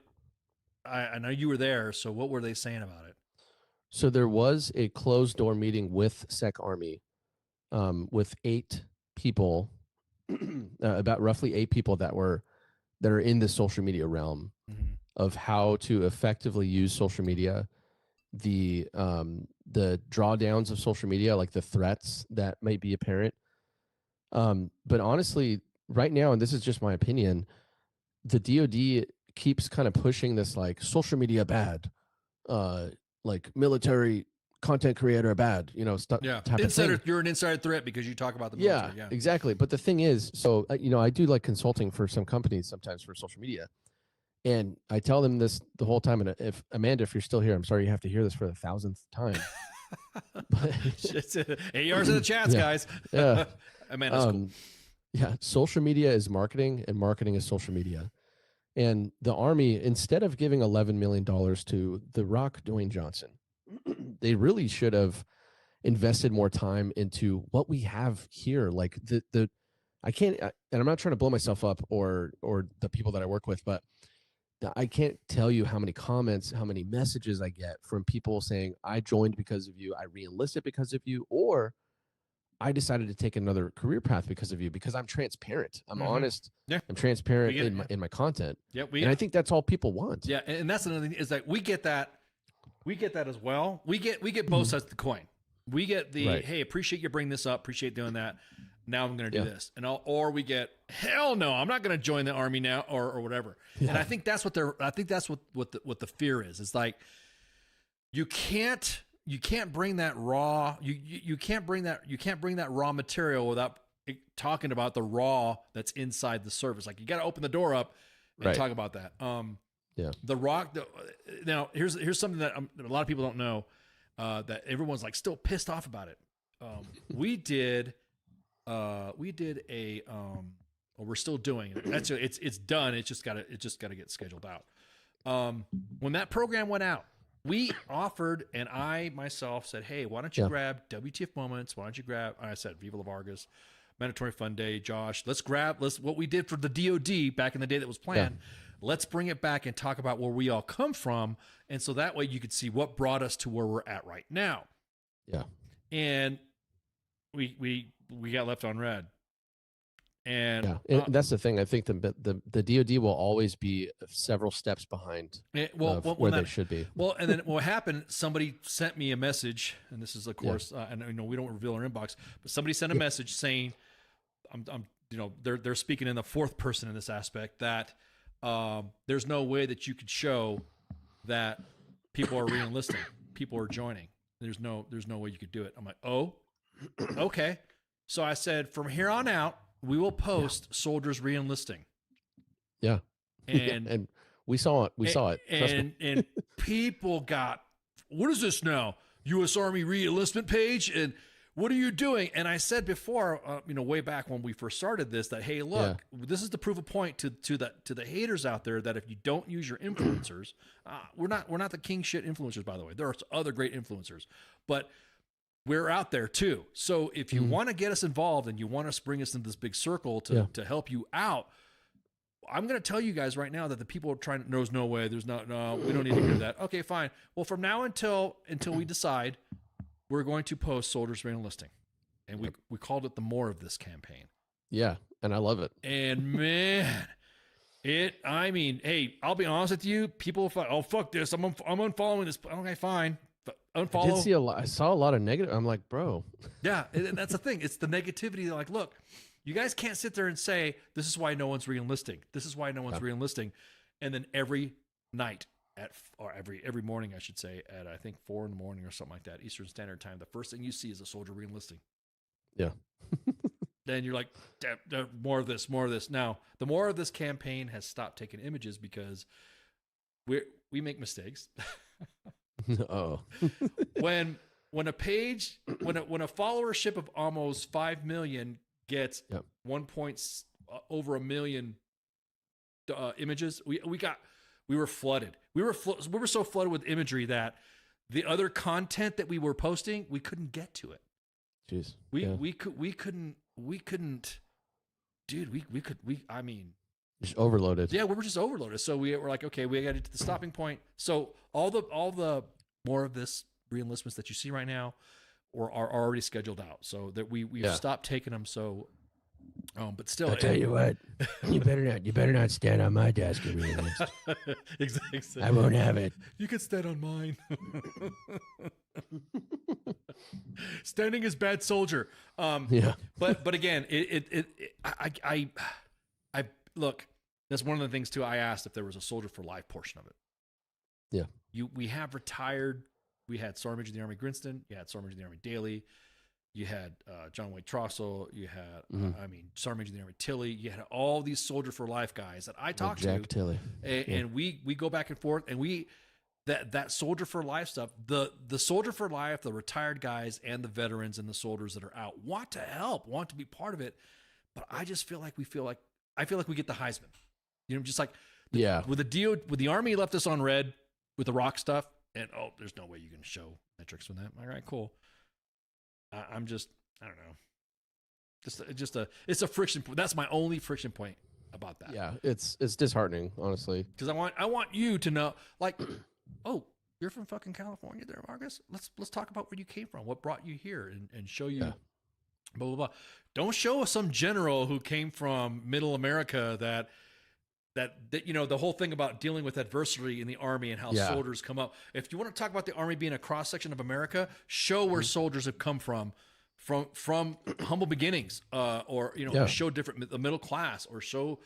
I know you were there, so what were they saying about it? So there was a closed door meeting with Sec Army, with 8 people, about roughly 8 people that are in the social media realm of how to effectively use social media, the drawdowns of social media, like the threats that might be apparent. But honestly, right now, and this is just my opinion, the DoD keeps kind of pushing this like social media bad, like military content creator bad, stuff. Yeah, you're an insider threat because you talk about the military. Yeah, exactly. But the thing is, so I do like consulting for some companies sometimes for social media, and I tell them this the whole time. And if Amanda, if you're still here, I'm sorry you have to hear this for the 1,000th time. ARs in the chats, guys. Yeah, Amanda's cool. Yeah, social media is marketing, and marketing is social media. And the Army, instead of giving $11 million to The Rock, Dwayne Johnson, they really should have invested more time into what we have here. Like I can't, and I'm not trying to blow myself up or the people that I work with, but I can't tell you how many comments, how many messages I get from people saying, I joined because of you, I re-enlisted because of you, or I decided to take another career path because of you, because I'm transparent. I'm honest. Yeah. I'm transparent in my content. Yeah. And I think that's all people want. Yeah. And that's another thing is that we get that as well. We get both sides of the coin. We get the, hey, appreciate you bringing this up. Appreciate doing that. Now I'm going to do this. Or we get, hell no, I'm not going to join the Army now or whatever. Yeah. And I think that's what the fear is. It's like, you can't bring that raw. You can't bring that raw material without talking about the raw that's inside the service. Like you got to open the door up and talk about that. The rock. Now here's something that a lot of people don't know that everyone's like still pissed off about it. We did a. Well, we're still doing it. It's done. It's just got to get scheduled out. when that program went out, we offered, and I myself said, hey, why don't you grab WTF Moments? Why don't you grab, I said, Viva La Vargas, Mandatory Fun Day, Josh, let's what we did for the DOD back in the day that was planned. Let's bring it back and talk about where we all come from. And so that way you could see what brought us to where we're at right now. Yeah. And we got left on red. And that's the thing. I think the DOD will always be several steps behind where they should be. Well, and then what happened? Somebody sent me a message, and this is, of course, and we don't reveal our inbox, but somebody sent a message saying, they're speaking in the fourth person in this aspect, that there's no way that you could show that people are re-enlisting, people are joining. There's no way you could do it. I'm like, oh, okay. So I said, from here on out, we will post soldiers re-enlisting. Yeah. And we saw it. We saw it. And people got, what is this now? U.S. Army re-enlistment page? And what are you doing? And I said before, way back when we first started this, that, hey, look, this is to prove a point to the haters out there that if you don't use your influencers, we're not the king shit influencers, by the way. There are other great influencers, but we're out there too. So if you want to get us involved and you want us to bring us into this big circle to help you out, I'm going to tell you guys right now that the people are trying to, there's no way, no, we don't need to hear that. Okay, fine. Well, from now until we decide, we're going to post soldiers re-enlisting. And we called it the More of This campaign. Yeah. And I love it. And man, hey, I'll be honest with you. People, oh, fuck this. I'm unfollowing this. Okay, fine. Unfollow. I saw a lot of negative. I'm like, bro. Yeah, and that's the thing. It's the negativity. Like, look, you guys can't sit there and say, this is why no one's re-enlisting. This is why no one's re-enlisting. And then every night or every morning, I should say, at I think 4 a.m. or something like that, Eastern Standard Time, the first thing you see is a soldier re-enlisting. Yeah. Then you're like, more of this, more of this. Now, the More of This campaign has stopped taking images because we make mistakes. Oh. when a page, when a followership of almost 5 million gets over 1 million images, we were flooded. We were so flooded with imagery that the other content that we were posting, we couldn't get to it. Jeez. We couldn't, dude, I mean, just overloaded. Yeah, we were just overloaded. So we were like, okay, we got to get to the stopping point. So all the More of This re-enlistments that you see right now are already scheduled out. So that we've stopped taking them. So, but still, I'll tell you what, you better not stand on my desk and re-enlist. Exactly. I won't have it. You can stand on mine. Standing is bad soldier. But again, I look, that's one of the things too. I asked if there was a Soldier for Life portion of it. Yeah. We have retired. We had Sergeant Major of the Army Grinston. You had Sergeant Major of the Army Daly. You had John Wade Trossel. You had, Sergeant Major of the Army Tilley. You had all these Soldier for Life guys that I talked to. Jack Tilley. And we go back and forth, and that Soldier for Life stuff, the Soldier for Life, the retired guys and the veterans and the soldiers that are out want to help, want to be part of it. But I just feel like we get the Heisman. Just like with the Army left us on red with the rock stuff, and there's no way you can show metrics with that. All right, cool. I don't know. It's a friction point. That's my only friction point about that. Yeah, it's disheartening, honestly. Because I want you to know, like, oh, you're from fucking California there, Vargas. Let's talk about where you came from, what brought you here, and show you blah blah blah. Don't show us some general who came from middle America that the whole thing about dealing with adversity in the Army and how soldiers come up. If you want to talk about the Army being a cross section of America, show where soldiers have come from humble beginnings, or show the middle class, or show,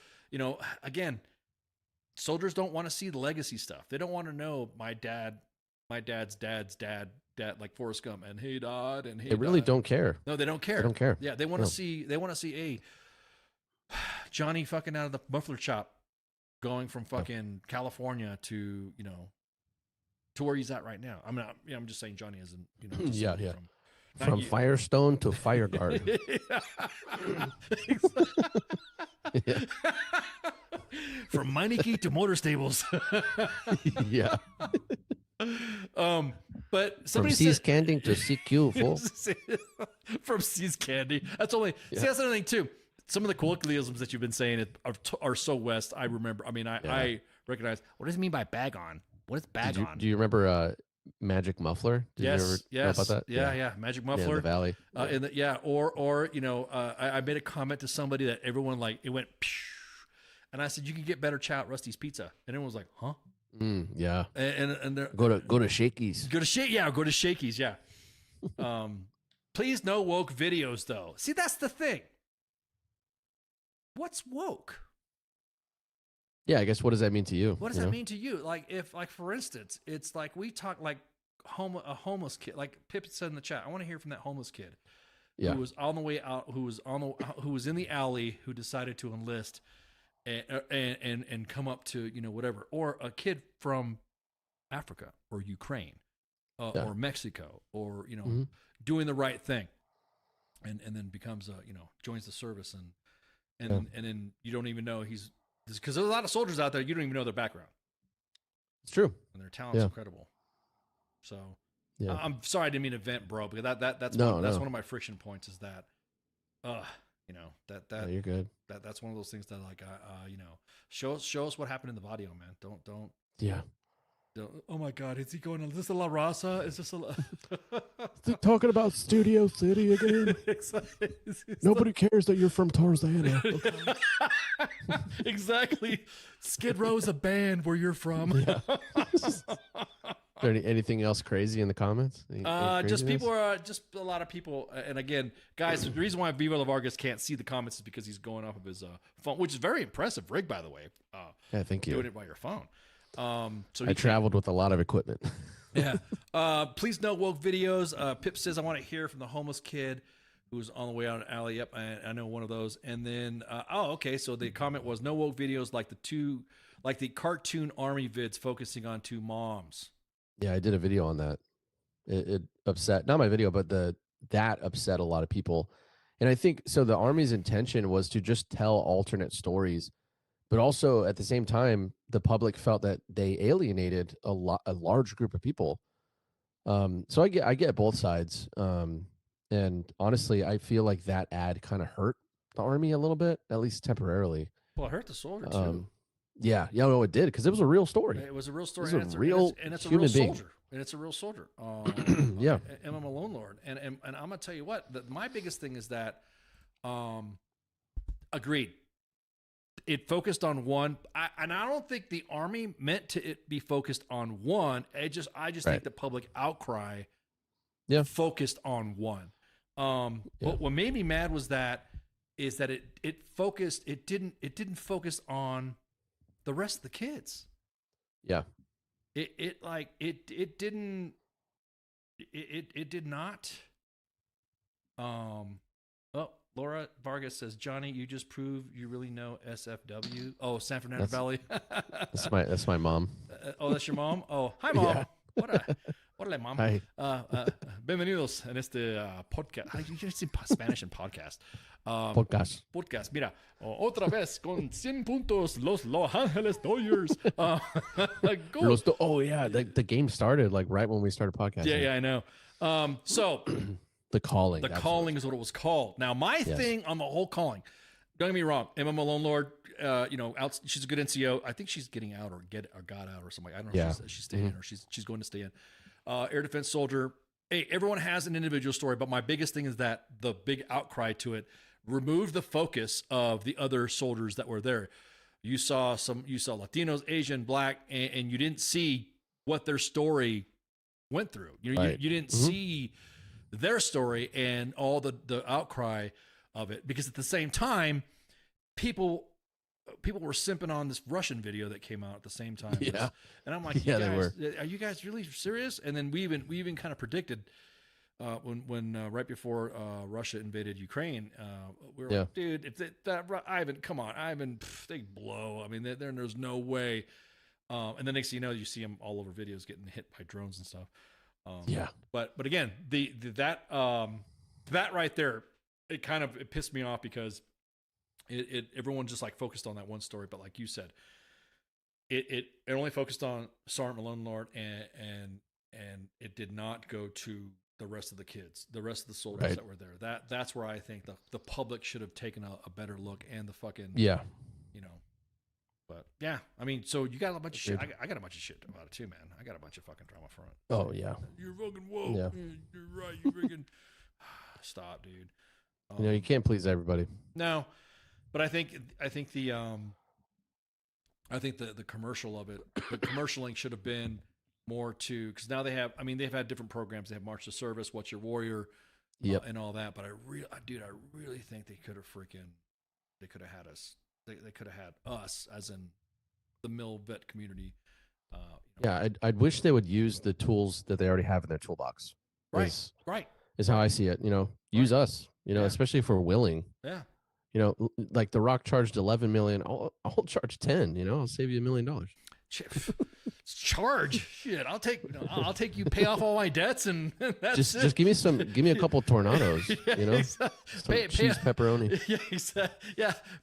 again, soldiers don't want to see the legacy stuff. They don't want to know my dad's dad's dad, like Forrest Gump, and he died, and he. They really don't care. No, they don't care. They don't care. Yeah, they want to see. They want to see Johnny fucking out of the muffler shop, going from fucking California to to where he's at right now. I'm just saying Johnny isn't. From Firestone to Fireguard. From Meineke to motor stables. Yeah. But From somebody Seas said, Candy to CQ, fool. from Seas Candy. That's only, see, that's another thing too. Some of the colloquialisms that you've been saying are so West. I remember, I mean, I recognize, what does it mean by bag on? What is bag on? Do you remember Magic Muffler? Did you ever know about that? Yeah. Magic Muffler. Yeah, in the Valley. Or you know, I made a comment to somebody that everyone like, it went, psh, and I said, you can get better chow at Rusty's Pizza. And everyone was like, huh? Yeah. And go to Shakey's. Go to Shakey's, yeah. Please no woke videos though. See, that's the thing. What's woke? Yeah, I guess what does that mean to you? What does that mean to you? Like if, like for instance, it's like we talk like a homeless kid, like Pip said in the chat. I want to hear from that homeless kid who was on the way out, who was in the alley, who decided to enlist and come up to, you know, whatever, or a kid from Africa or Ukraine or Mexico, or, you know, doing the right thing, and then becomes you know, joins the service and then you don't even know he's, because there's a lot of soldiers out there, you don't even know their background. It's true. And their talent's incredible. So I'm sorry I didn't mean to vent, bro, because that's one of my friction points is that you know, that no, you're good. That's one of those things that like you know, show us what happened in the video, man. Don't oh my God, is he going? Is this a La Raza? Is this a? Is he talking about Studio City again? Nobody cares that you're from Tarzana. Okay. Exactly. Skid Row's a band where you're from. Yeah. Is there anything else crazy in the comments? Just people are just a lot of people. And again, guys, the reason why Viva La Vargas can't see the comments is because he's going off of his phone, which is very impressive rig, by the way. Yeah, thank you. Doing it by your phone. So I traveled with a lot of equipment. Yeah. Please no woke videos. Pip says, I want to hear from the homeless kid who's on the way out an alley. Yep, I know one of those. And then, okay. So the comment was no woke videos like the cartoon army vids focusing on two moms. Yeah, I did a video on that. It upset, not my video, but that upset a lot of people. And I think, so the Army's intention was to just tell alternate stories, but also at the same time, the public felt that they alienated a large group of people. So I get both sides. And honestly, I feel like that ad kind of hurt the Army a little bit, at least temporarily. Well, it hurt the soldier too. Yeah, no, it did, because it was a real story. It was a real story. And it's a real soldier. And it's a real soldier. Yeah. Emma Malone Lord. And I'm gonna tell you what, my biggest thing is that agreed. It focused on one, and I don't think the Army meant to it be focused on one. I just think the public outcry focused on one. But what made me mad was that it focused, it didn't focus on the rest of the kids. Yeah. It did not. Laura Vargas says, Johnny, you just proved you really know SFW. Oh, San Fernando Valley. that's my mom. That's your mom? Oh, hi, Mom. Yeah. Hola, Mom. Hi. Bienvenidos en este podcast. You can say Spanish in podcast. Podcast. Mira, otra vez con 100 puntos, los Angeles Dodgers. The game started like right when we started podcasting. Yeah, I know. So... The Calling. The Calling is what it was called. Now, my thing on the whole Calling, don't get me wrong, Emma Malone Lord, you know, she's a good NCO. I think she's getting out or got out or something. I don't know if she's staying in or she's going to stay in. Air defense soldier. Hey, everyone has an individual story, but my biggest thing is that the big outcry to it removed the focus of the other soldiers that were there. You saw Latinos, Asian, Black, and you didn't see what their story went through. You didn't see their story and all the outcry of it, because at the same time, people were simping on this Russian video that came out at the same time. Yeah. And I'm like, are you guys really serious? And then we even kind of predicted when right before Russia invaded Ukraine, we were like, dude, Ivan, come on, Ivan, they blow. I mean, there's no way. And the next thing you know, you see them all over videos getting hit by drones and stuff. But again, that right there, it pissed me off, because everyone just like focused on that one story, but like you said, it only focused on Sergeant Malone Lord, and it did not go to the rest of the kids, the rest of the soldiers that were there. That's where I think the public should have taken a better look, and the fucking But yeah, I mean, so you got a bunch of shit. I got a bunch of shit about it too, man. I got a bunch of fucking drama from it. Oh yeah, you're fucking woke. Yeah. You're right. You're freaking. Stop, dude. You can't please everybody. No, but I think the commercial of it, the commercialing should have been more to, because now they've had different programs. They have March to Service, What's Your Warrior, and all that. But I really think they could have had us. They could have had us, as in the mill vet community. Yeah, I'd wish they would use the tools that they already have in their toolbox. Right. Is how I see it. Use us. Especially if we're willing. Yeah. Like The Rock charged 11 million. I'll charge 10. I'll save you $1 million. Charge shit. I'll take you pay off all my debts, and that's just give me a couple tornadoes. Pay, cheese pepperoni.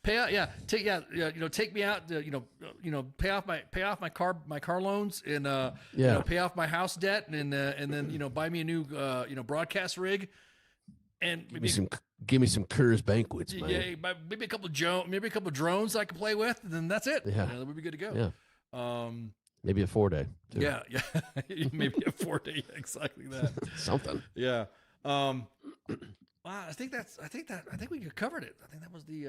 Pay out. Take me out. Pay off my car loans, and pay off my house debt, and then buy me a new broadcast rig, and give me some Coors Banquets, man. Yeah, maybe a couple of drones I can play with, and then that's it. Yeah, that would be good to go. Yeah. Maybe a 4-day. Too. Yeah. Maybe a 4-day. Exactly that. Something. Yeah. Wow. I think we covered it. I think that was the.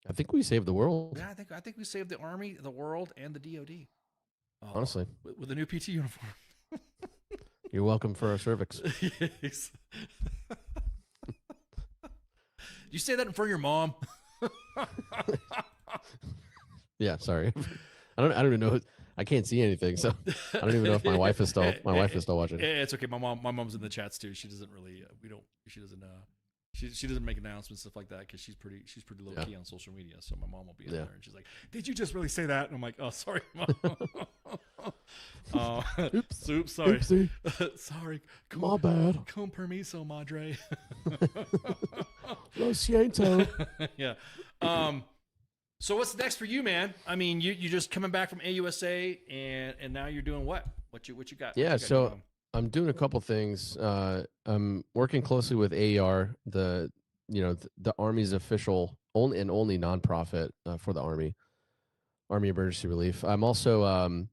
I think we saved the world. Yeah, I think we saved the Army, the world, and the DoD. Honestly, with a new PT uniform. You're welcome for our cervix. Yes. You say that in front of your mom. Yeah, sorry. I don't even know. I can't see anything, so I don't even know if my wife is still watching. It's okay. My mom's in the chats too. She doesn't really. She doesn't make announcements, stuff like that, because she's pretty low key on social media. So my mom will be in there, and she's like, "Did you just really say that?" And I'm like, "Oh, sorry, mom." Oops, sorry. Oopsie. Sorry. My bad. Con permiso, madre. Lo siento. Yeah. So what's next for you, man? I mean, you just coming back from AUSA, and now you're doing what? What you got? Yeah, so I'm doing a couple things. I'm working closely with AER, the Army's official only nonprofit for the Army Emergency Relief. I'm also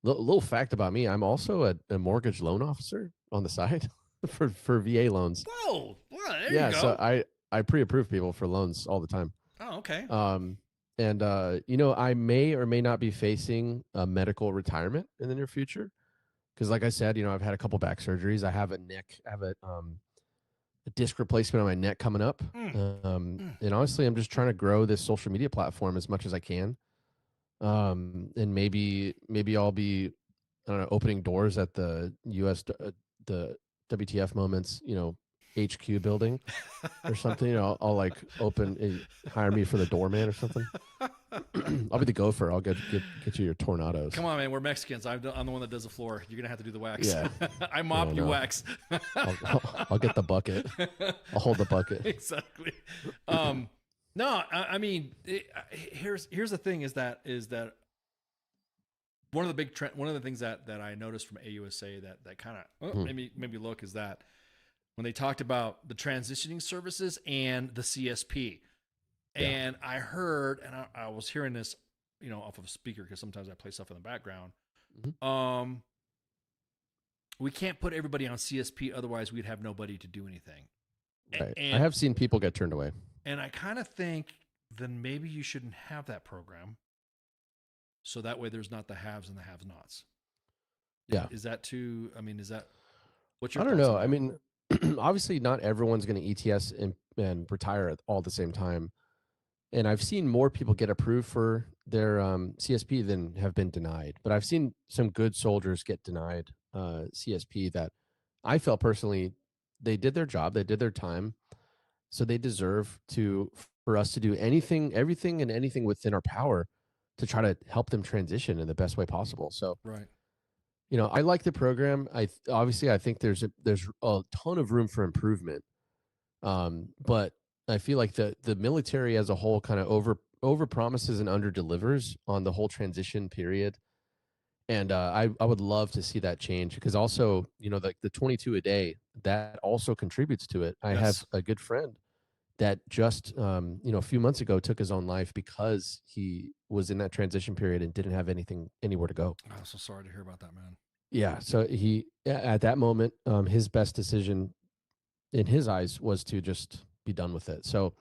little fact about me. I'm also a mortgage loan officer on the side for VA loans. Whoa! There Yeah, you go. so I pre-approve people for loans all the time. Oh, okay. And I may or may not be facing a medical retirement in the near future, because like I said, I've had a couple back surgeries. I have a disc replacement on my neck coming up. And honestly, I'm just trying to grow this social media platform as much as I can. And maybe I'll be, I don't know, opening doors at the the WTF Moments, HQ building or something. I'll like hire me for the doorman or something. I'll be the gopher. I'll get you your tornadoes. Come on, man. We're Mexicans. I'm the one that does the floor. You're gonna have to do the wax. Yeah. I mop, you wax. I'll get the bucket. I'll hold the bucket. Exactly. No, I mean, here's the thing: is that one of the things that I noticed from AUSA that kind of made me look is that when they talked about the transitioning services and the CSP, and I heard, and I was hearing this, off of a speaker, because sometimes I play stuff in the background. Mm-hmm. We can't put everybody on CSP, otherwise we'd have nobody to do anything. Right. And I have seen people get turned away. And I kind of think then maybe you shouldn't have that program, so that way there's not the haves and the have-nots. Yeah. Is that too? I mean, is that what's your? I don't know. I mean, obviously, not everyone's going to ETS and retire all at the same time. And I've seen more people get approved for their CSP than have been denied. But I've seen some good soldiers get denied CSP that I felt personally they did their job, they did their time, so they deserve for us to do everything and anything within our power to try to help them transition in the best way possible. So, right. I like the program. I think there's a ton of room for improvement. But I feel like the military as a whole kind of over promises and under delivers on the whole transition period. And I would love to see that change, because also, like the 22 a day, that also contributes to it. I have a good friend that just, a few months ago took his own life because he was in that transition period and didn't have anywhere to go. I'm so sorry to hear about that, man. Yeah. So he, at that moment, his best decision in his eyes was to just be done with it. So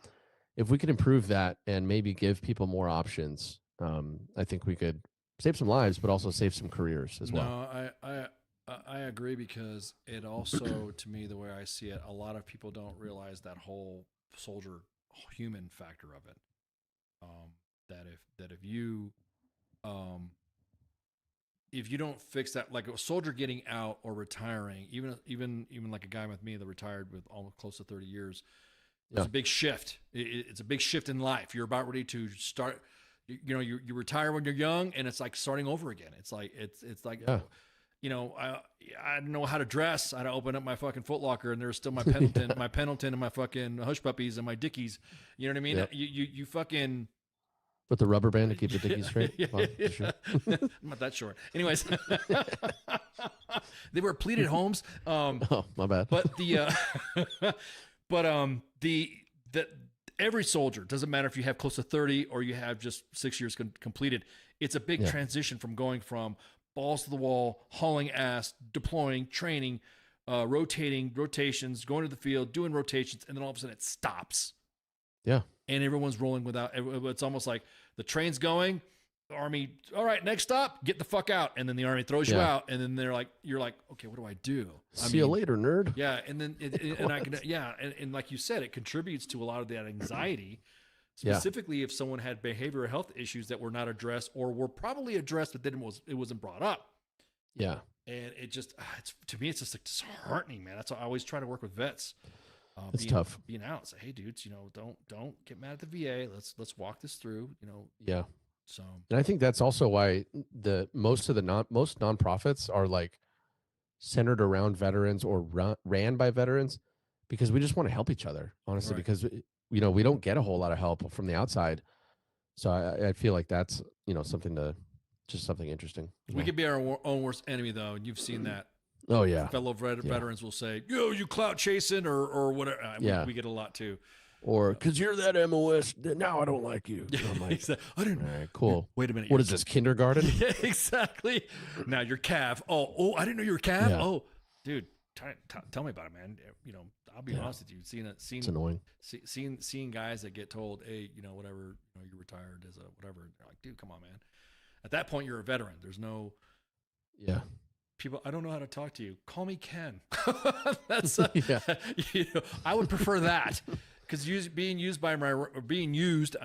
if we could improve that and maybe give people more options, I think we could save some lives, but also save some careers as well. No, I agree, because it also, to me, the way I see it, a lot of people don't realize that whole soldier human factor of it. That if you don't fix that, like a soldier getting out or retiring, even like a guy with me that retired with almost close to 30 years, it's a big shift. It's a big shift in life. You're about ready to start. You retire when you're young, and it's like starting over again. It's like I didn't know how to dress. I had to open up my fucking Foot Locker, and there's still my Pendleton, my Pendleton, and my fucking Hush Puppies and my Dickies. You know what I mean? Yep. You fucking with the rubber band to keep the Dickies straight. Well, sure. I'm not that short. Anyways, they were pleated homes. Oh, my bad. But every soldier, doesn't matter if you have close to 30 or you have just 6 years completed. It's a big transition from going from balls to the wall, hauling ass, deploying, training, rotations, going to the field, doing rotations, and then all of a sudden it stops. Yeah. And everyone's rolling without. It's almost like the train's going. The Army, all right, next stop, get the fuck out. And then the Army throws you out, and then you're like, okay, what do I do? See you later, nerd. Yeah, and then and like you said, it contributes to a lot of that anxiety. Specifically, if someone had behavioral health issues that were not addressed, or were probably addressed, but then it wasn't brought up. Yeah. And it just, to me, it's just like disheartening, man. That's why I always try to work with vets. It's tough. Being out, say, hey, dudes, don't get mad at the VA. Let's walk this through. Yeah. So, and I think that's also why most nonprofits are like centered around veterans or ran by veterans, because we just want to help each other, honestly, because we don't get a whole lot of help from the outside. So I feel like that's something interesting. We could be our own worst enemy, though, and you've seen that. Oh yeah. Fellow veterans will say, "Yo, you clout chasing," or whatever. We get a lot too. Or because you're that MOS, now I don't like you. I'm like, I didn't. All right, cool. Wait a minute. What is this, kindergarten? Yeah, exactly. Now you're Cav. Oh, I didn't know you were Cav. Yeah. Oh, dude, tell me about it, man. I'll be honest with you. It's annoying. Seeing guys that get told, hey, whatever, you're retired as a whatever. They're like, dude, come on, man. At that point, you're a veteran. There's no. Yeah. People, I don't know how to talk to you. Call me Ken. That's I would prefer that. Because being used, and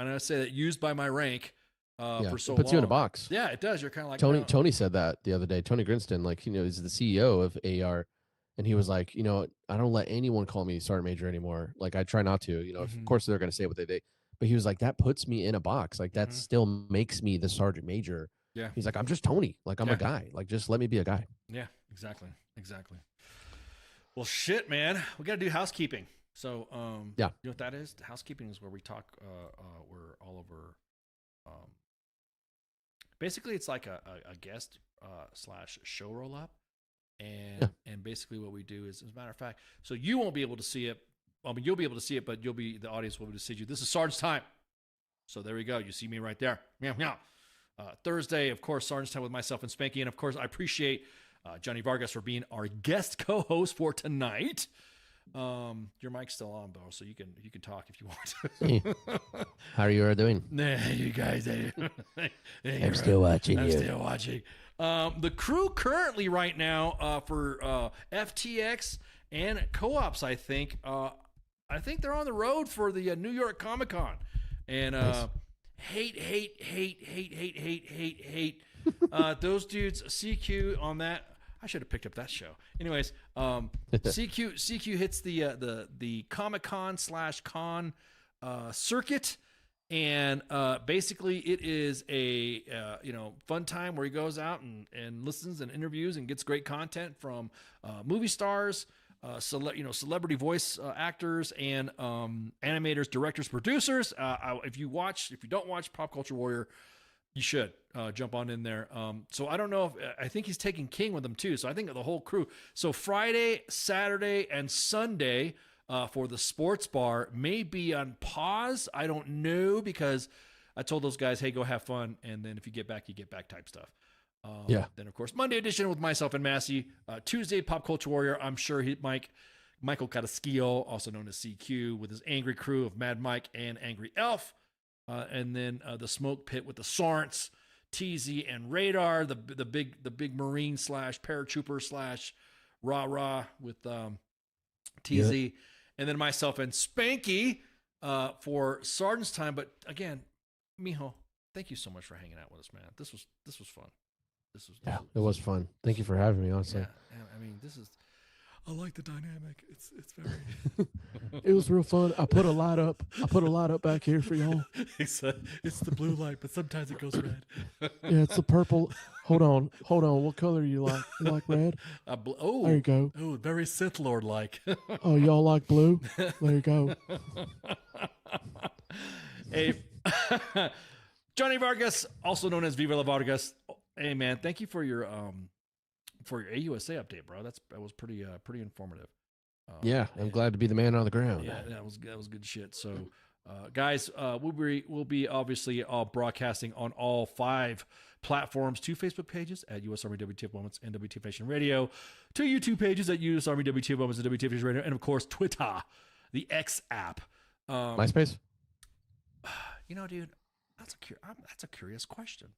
I say that used by my rank for so long. It puts you in a box. Yeah, it does. You're kind of like Tony said that the other day. Tony Grinston, he's the CEO of AR, and he was like, I don't let anyone call me Sergeant Major anymore. Like I try not to. Of course they're going to say what they do, but he was like, that puts me in a box. Like that still makes me the Sergeant Major. Yeah. He's like, I'm just Tony. Like I'm a guy. Like just let me be a guy. Yeah, exactly. Well, shit, man. We got to do housekeeping. So, you know what that is? Housekeeping is where we talk, we're all over. Basically, it's like a guest / show roll up, and basically what we do is, as a matter of fact, so you won't be able to see it. I mean, you'll be able to see it, but the audience will be able to see you. This is Sergeant's time. So there we go. You see me right there. Meow. Thursday, of course, Sergeant's time with myself and Spanky, and of course, I appreciate Johnny Vargas for being our guest co-host for tonight. Your mic's still on, Bo, so you can talk if you want to. How are you all doing? Nah, you guys. I'm still watching. I'm still watching. The crew currently right now for FTX and co-ops, I think they're on the road for the New York Comic Con, and nice. hate those dudes. CQ on that. I should have picked up that show. Anyways, CQ hits the Comic-Con / con circuit, and basically it is a fun time where he goes out and listens and interviews and gets great content from movie stars, celebrity voice actors and animators, directors, producers. If you don't watch Pop Culture Warrior, you should jump on in there. So I don't know I think he's taking King with him too. So I think of the whole crew. So Friday, Saturday, and Sunday for the sports bar may be on pause. I don't know, because I told those guys, hey, go have fun. And then if you get back type stuff. Then, of course, Monday edition with myself and Massey. Tuesday, Pop Culture Warrior. I'm sure Michael Cataskillo, also known as CQ, with his angry crew of Mad Mike and Angry Elf. And then the Smoke Pit with the Sarns, TZ, and Radar, the big Marine / paratrooper / rah with TZ. Yeah. And then myself and Spanky for Sergeant's Time. But again, Mijo, thank you so much for hanging out with us, man. This was fun. It was fun. Thank you for having me, honestly. Yeah, I mean, I like the dynamic. It's very. It was real fun. I put a light up back here for y'all. It's the blue light, but sometimes it goes red. Yeah, it's the purple. Hold on. What color do you like? You like red? There you go. Oh, very Sith Lord like. Oh, y'all like blue? There you go. Hey, Johnny Vargas, also known as Viva La Vargas. Hey man, thank you for your AUSA update, bro. That was pretty informative. I'm glad to be the man on the ground. Yeah, that was good shit. So, guys, we'll be obviously broadcasting on all 5 platforms: 2 Facebook pages at U.S. Army WTF Moments and WTF Nation Radio, 2 YouTube pages at U.S. Army WTF Moments and WTF Nation Radio, and of course Twitter, the X app. MySpace. Dude, that's a curious question.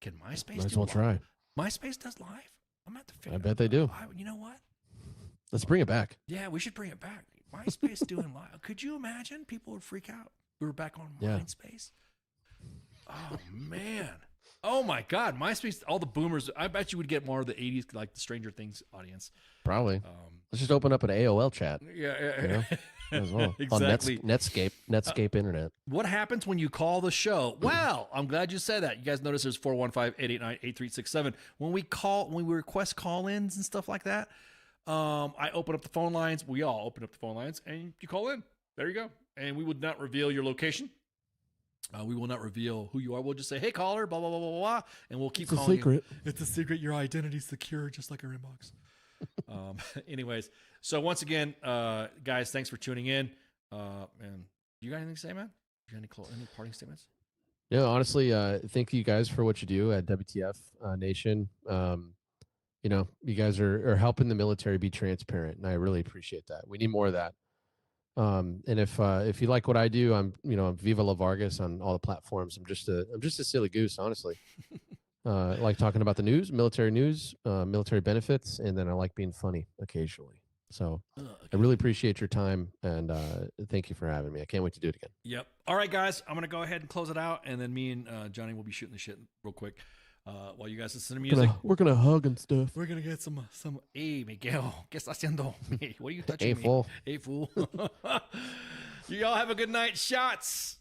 Can MySpace Might as do well live? try. MySpace does live? I'm going to have to figure I bet they do. You know what? Let's bring it back. Yeah, we should bring it back. MySpace doing live. Could you imagine? People would freak out. We were back on MySpace. Oh, man. Oh, my God. MySpace, all the boomers. I bet you would get more of the 80s, like the Stranger Things audience. Probably. Let's just open up an AOL chat. Yeah. As well. Exactly. On Netscape Internet. What happens when you call the show? Well, I'm glad you said that. You guys notice there's 415-889-8367. When we request call-ins and stuff like that, I open up the phone lines. We all open up the phone lines, and you call in. There you go. And we would not reveal your location. We will not reveal who you are. We'll just say, hey, caller, blah, blah, blah, blah, blah, and we'll keep calling you. It's a secret. Your identity's secure, just like our inbox. Anyways, so once again, guys, thanks for tuning in. And you got anything to say, man? You got any parting statements? Yeah, honestly, thank you guys for what you do at WTF Nation. You guys are helping the military be transparent, and I really appreciate that. We need more of that. And if you like what I do, I'm Viva La Vargas on all the platforms. I'm just a silly goose, honestly. I like talking about the news, military benefits, and then I like being funny occasionally. So I really appreciate your time, and thank you for having me. I can't wait to do it again. Yep. All right, guys, I'm going to go ahead and close it out, and then me and Johnny will be shooting the shit real quick while you guys listen to music. We're going to hug and stuff. We're going to get some hey, Miguel, ¿qué está haciendo? What are you touching me? Fool. Hey, fool. You all have a good night. Shots.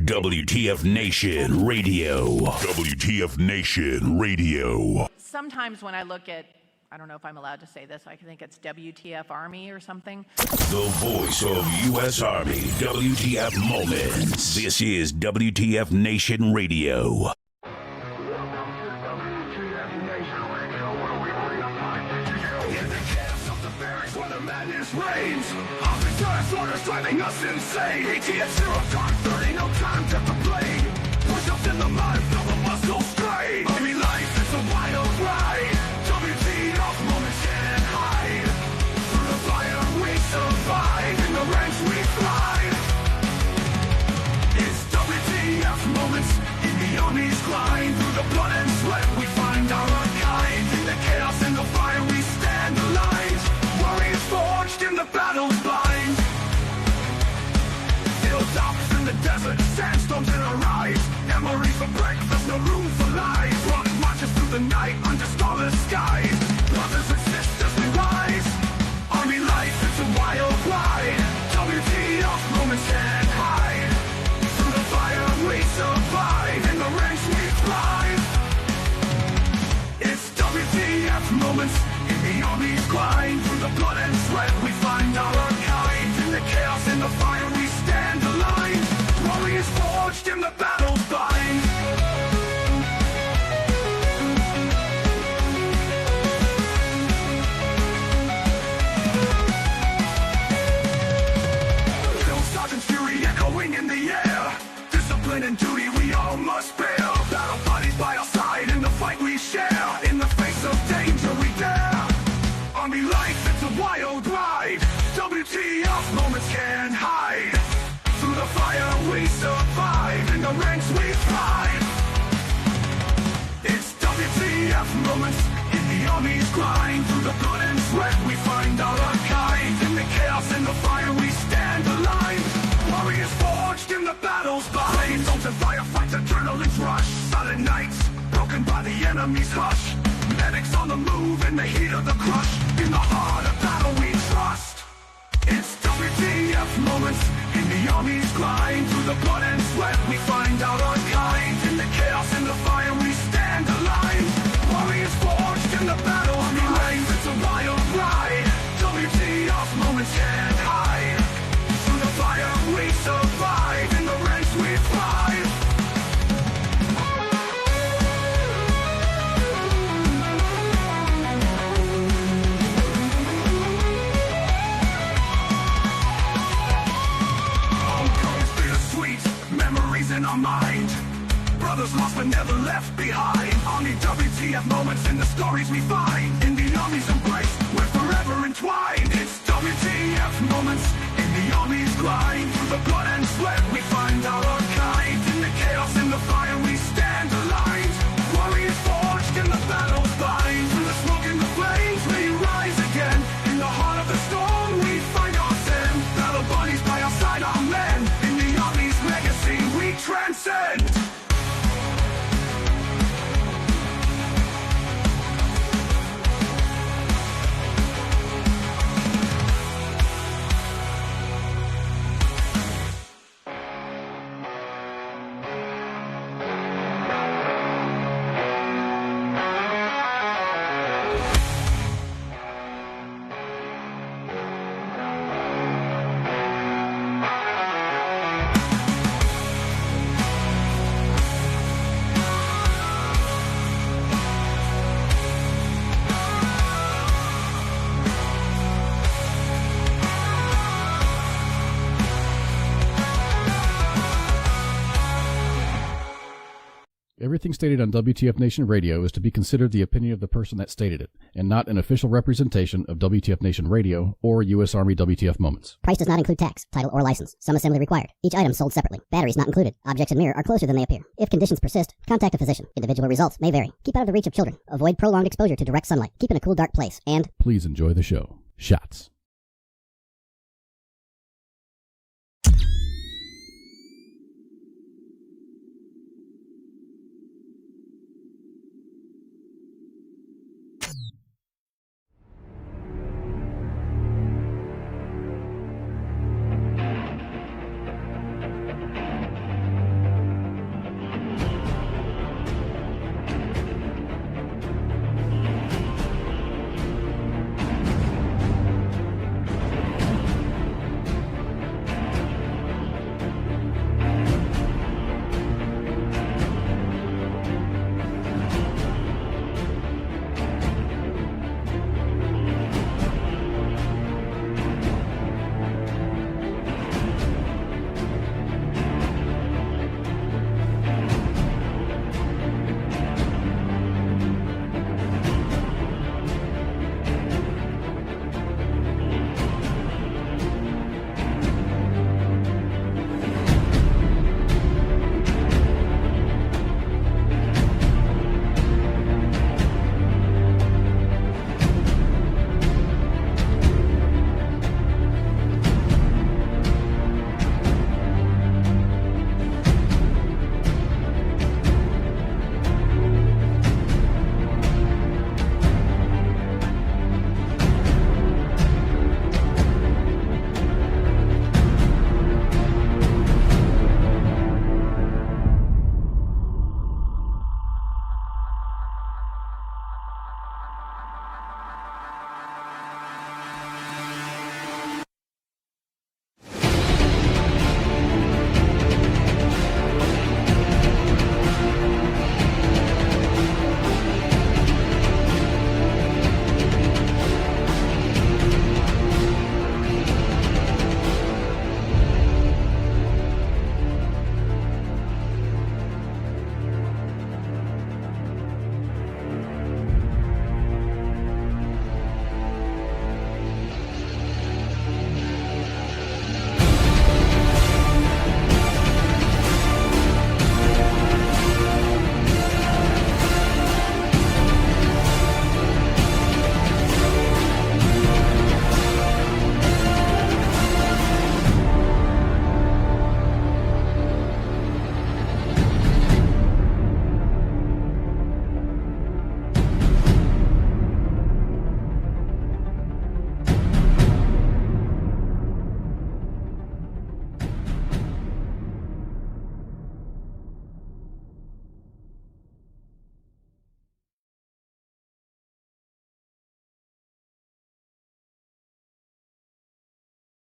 WTF Nation Radio. WTF Nation Radio. Sometimes when I look at I don't know if I'm allowed to say this. I think it's WTF Army or something. The voice of U.S. Army, WTF Moments. This is WTF Nation Radio. Reigns. Officers orders driving us insane. ATF zero dark 30, no time to complain. Push ups in the mud, feel the muscle strain. Army life is a wild ride. WTF moments can't hide. Through the fire we survive. In the ranks we thrive. It's WTF moments in the Army's grind. Through the blood and sweat we find our kind. In the chaos and the fire we stand aligned. Warriors forged in the battle's bind. Hilltops in the desert, sandstorms in our eyes. Memories for breakfast, no room for lies. Rock marches through the night under starless skies. Brothers and sisters we rise. Army life is a wild ride. WTF moments can't hide. Through the fire we survive. In the ranks we thrive. It's WTF moments in the Army's grind. Through the blood and sweat we find our kind. In the chaos and the fire we stand aligned. Warriors forged in the battle's bind. Drill sergeant fury echoing in the air. Discipline and duty we all must bear. Battle bodies by our side in the fight we share. In the face of danger we dare. Army life, it's a wild ride. WTF moments can't hide. Through the fire we survive. In the ranks we thrive. It's WTF moments in the Army's grind. Through the blood and sweat we find our kind. In the chaos and the fire we stand aligned. Warriors forged in the battle's bind. Zones and firefights, adrenaline's rush. Silent nights, broken by the enemy's hush. Medics on the move in the heat of the crush. In the heart of battle we trust. It's WTF moments in the Army's grind. Through the blood and sweat we find out our kind. In the chaos and the fire we stand aligned. Warriors forged in the battle. Army life, it's a wild ride. WTF moments can't hide. Through the fire we survive. In the ranks we thrive. Memories in our mind. Brothers lost but never left behind. Army WTF moments in the stories we find. In the Army's embrace, we're forever entwined. It's WTF moments in the Army's grind. Through the blood and sweat we find our kind. In the chaos and the fire we stand aligned. Warriors forged in the battle's bind. Through the smoke and the flames we rise again. In the heart of the storm we find our zen. Battle buddies by our side, our men. In the Army's legacy we transcend. Everything stated on WTF Nation Radio is to be considered the opinion of the person that stated it, and not an official representation of WTF Nation Radio or U.S. Army WTF Moments. Price does not include tax, title, or license. Some assembly required. Each item sold separately. Batteries not included. Objects in mirror are closer than they appear. If conditions persist, contact a physician. Individual results may vary. Keep out of the reach of children. Avoid prolonged exposure to direct sunlight. Keep in a cool, dark place. And please enjoy the show. Shots.